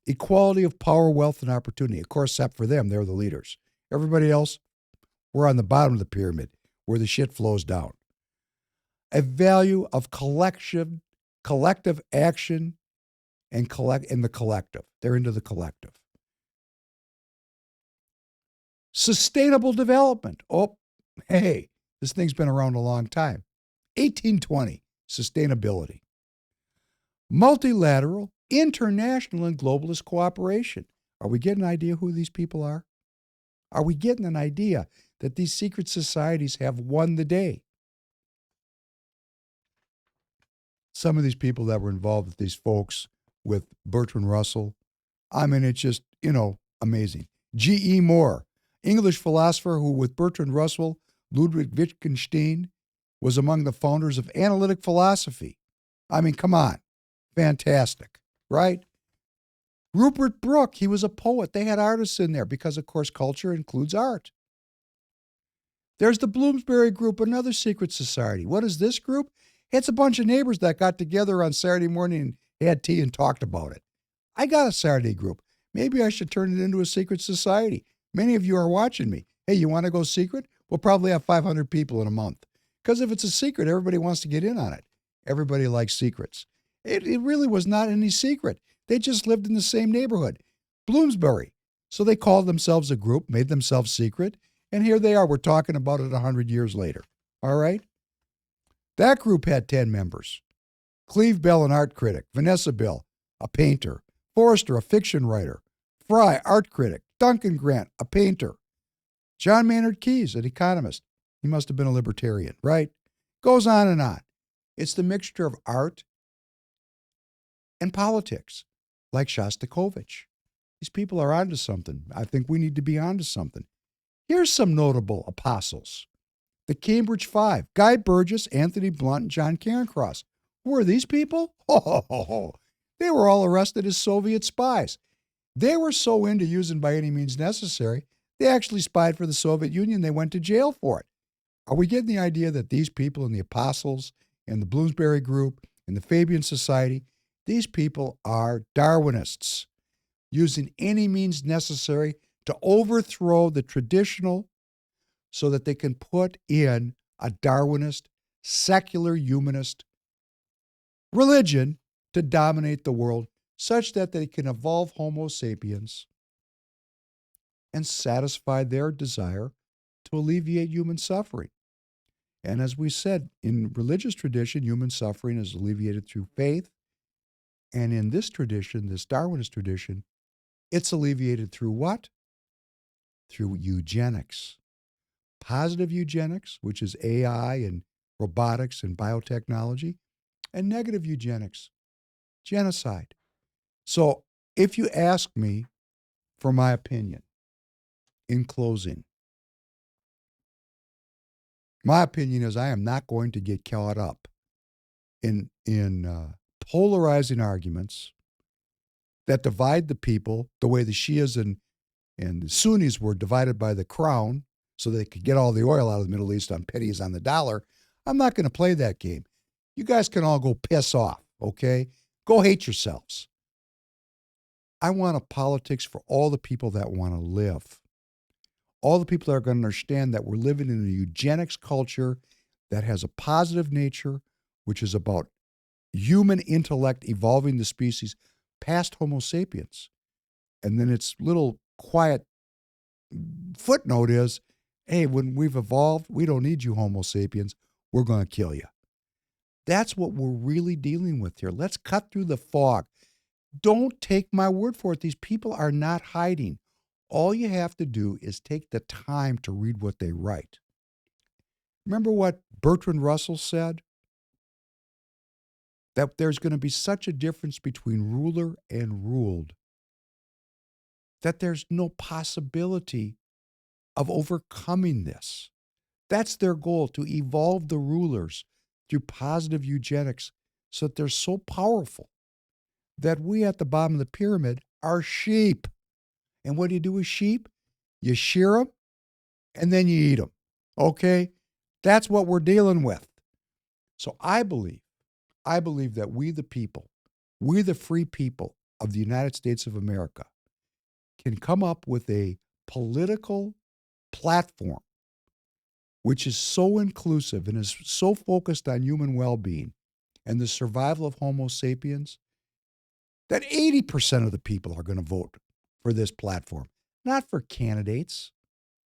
Equality of power, wealth, and opportunity. Of course, except for them, they're the leaders. Everybody else, we're on the bottom of the pyramid where the shit flows down. A value of collective action and in the collective. They're into the collective. Sustainable development. Oh, hey, this thing's been around a long time. 1820, sustainability. Multilateral, international, and globalist cooperation. Are we getting an idea who these people are? Are we getting an idea that these secret societies have won the day? Some of these people that were involved with these folks, with Bertrand Russell, I mean, it's just, amazing. G.E. Moore, English philosopher who, with Bertrand Russell, Ludwig Wittgenstein, was among the founders of analytic philosophy. I mean, come on. Fantastic, right? Rupert Brooke, he was a poet. They had artists in there because, of course, culture includes art. There's the Bloomsbury Group, another secret society. What is this group? It's a bunch of neighbors that got together on Saturday morning and had tea and talked about it. I got a Saturday group. Maybe I should turn it into a secret society. Many of you are watching me. Hey, you want to go secret? We'll probably have 500 people in a month. Because if it's a secret, everybody wants to get in on it. Everybody likes secrets. It really was not any secret. They just lived in the same neighborhood. Bloomsbury. So they called themselves a group, made themselves secret, and here they are. We're talking about it 100 years later. All right? That group had 10 members. Cleve Bell, an art critic. Vanessa Bell, a painter. Forrester, a fiction writer. Fry, art critic. Duncan Grant, a painter. John Maynard Keyes, an economist. He must have been a libertarian, right? Goes on and on. It's the mixture of art and politics, like Shostakovich. These people are onto something. I think we need to be onto something. Here's some notable apostles. The Cambridge Five, Guy Burgess, Anthony Blunt, and John Cairncross. Who are these people? They were all arrested as Soviet spies. They were so into using by any means necessary, they actually spied for the Soviet Union. They went to jail for it. Are we getting the idea that these people in the Apostles and the Bloomsbury Group and the Fabian Society, these people are Darwinists, using any means necessary to overthrow the traditional so that they can put in a Darwinist, secular humanist religion to dominate the world such that they can evolve Homo sapiens and satisfy their desire to alleviate human suffering. And as we said, in religious tradition, human suffering is alleviated through faith. And in this tradition, this Darwinist tradition, it's alleviated through what? Through eugenics. Positive eugenics, which is AI and robotics and biotechnology, and negative eugenics, genocide. So if you ask me for my opinion, in closing, my opinion is I am not going to get caught up in polarizing arguments that divide the people the way the Shias and the Sunnis were divided by the crown so they could get all the oil out of the Middle East on pennies on the dollar. I'm not going to play that game. You guys can all go piss off, okay? Go hate yourselves. I want a politics for all the people that want to live. All the people that are going to understand that we're living in a eugenics culture that has a positive nature, which is about human intellect evolving the species past Homo sapiens. And then its little quiet footnote is, hey, when we've evolved, we don't need you Homo sapiens. We're going to kill you. That's what we're really dealing with here. Let's cut through the fog. Don't take my word for it. These people are not hiding. All you have to do is take the time to read what they write. Remember what Bertrand Russell said? That there's going to be such a difference between ruler and ruled that there's no possibility of overcoming this. That's their goal, to evolve the rulers through positive eugenics so that they're so powerful that we at the bottom of the pyramid are sheep. And what do you do with sheep? You shear them, and then you eat them. Okay? That's what we're dealing with. So I believe that we the people, we the free people of the United States of America can come up with a political platform which is so inclusive and is so focused on human well-being and the survival of Homo sapiens that 80% of the people are going to vote for this platform, not for candidates.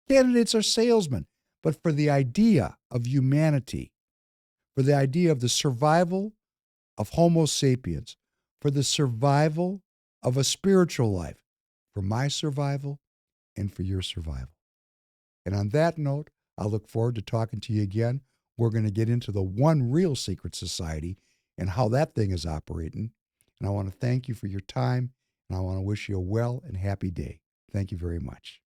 Candidates are salesmen, but for the idea of humanity, for the idea of the survival of Homo sapiens, for the survival of a spiritual life, for my survival and for your survival. And on that note, I look forward to talking to you again. We're going to get into the one real secret society and how that thing is operating. And I want to thank you for your time, and I want to wish you a well and happy day. Thank you very much.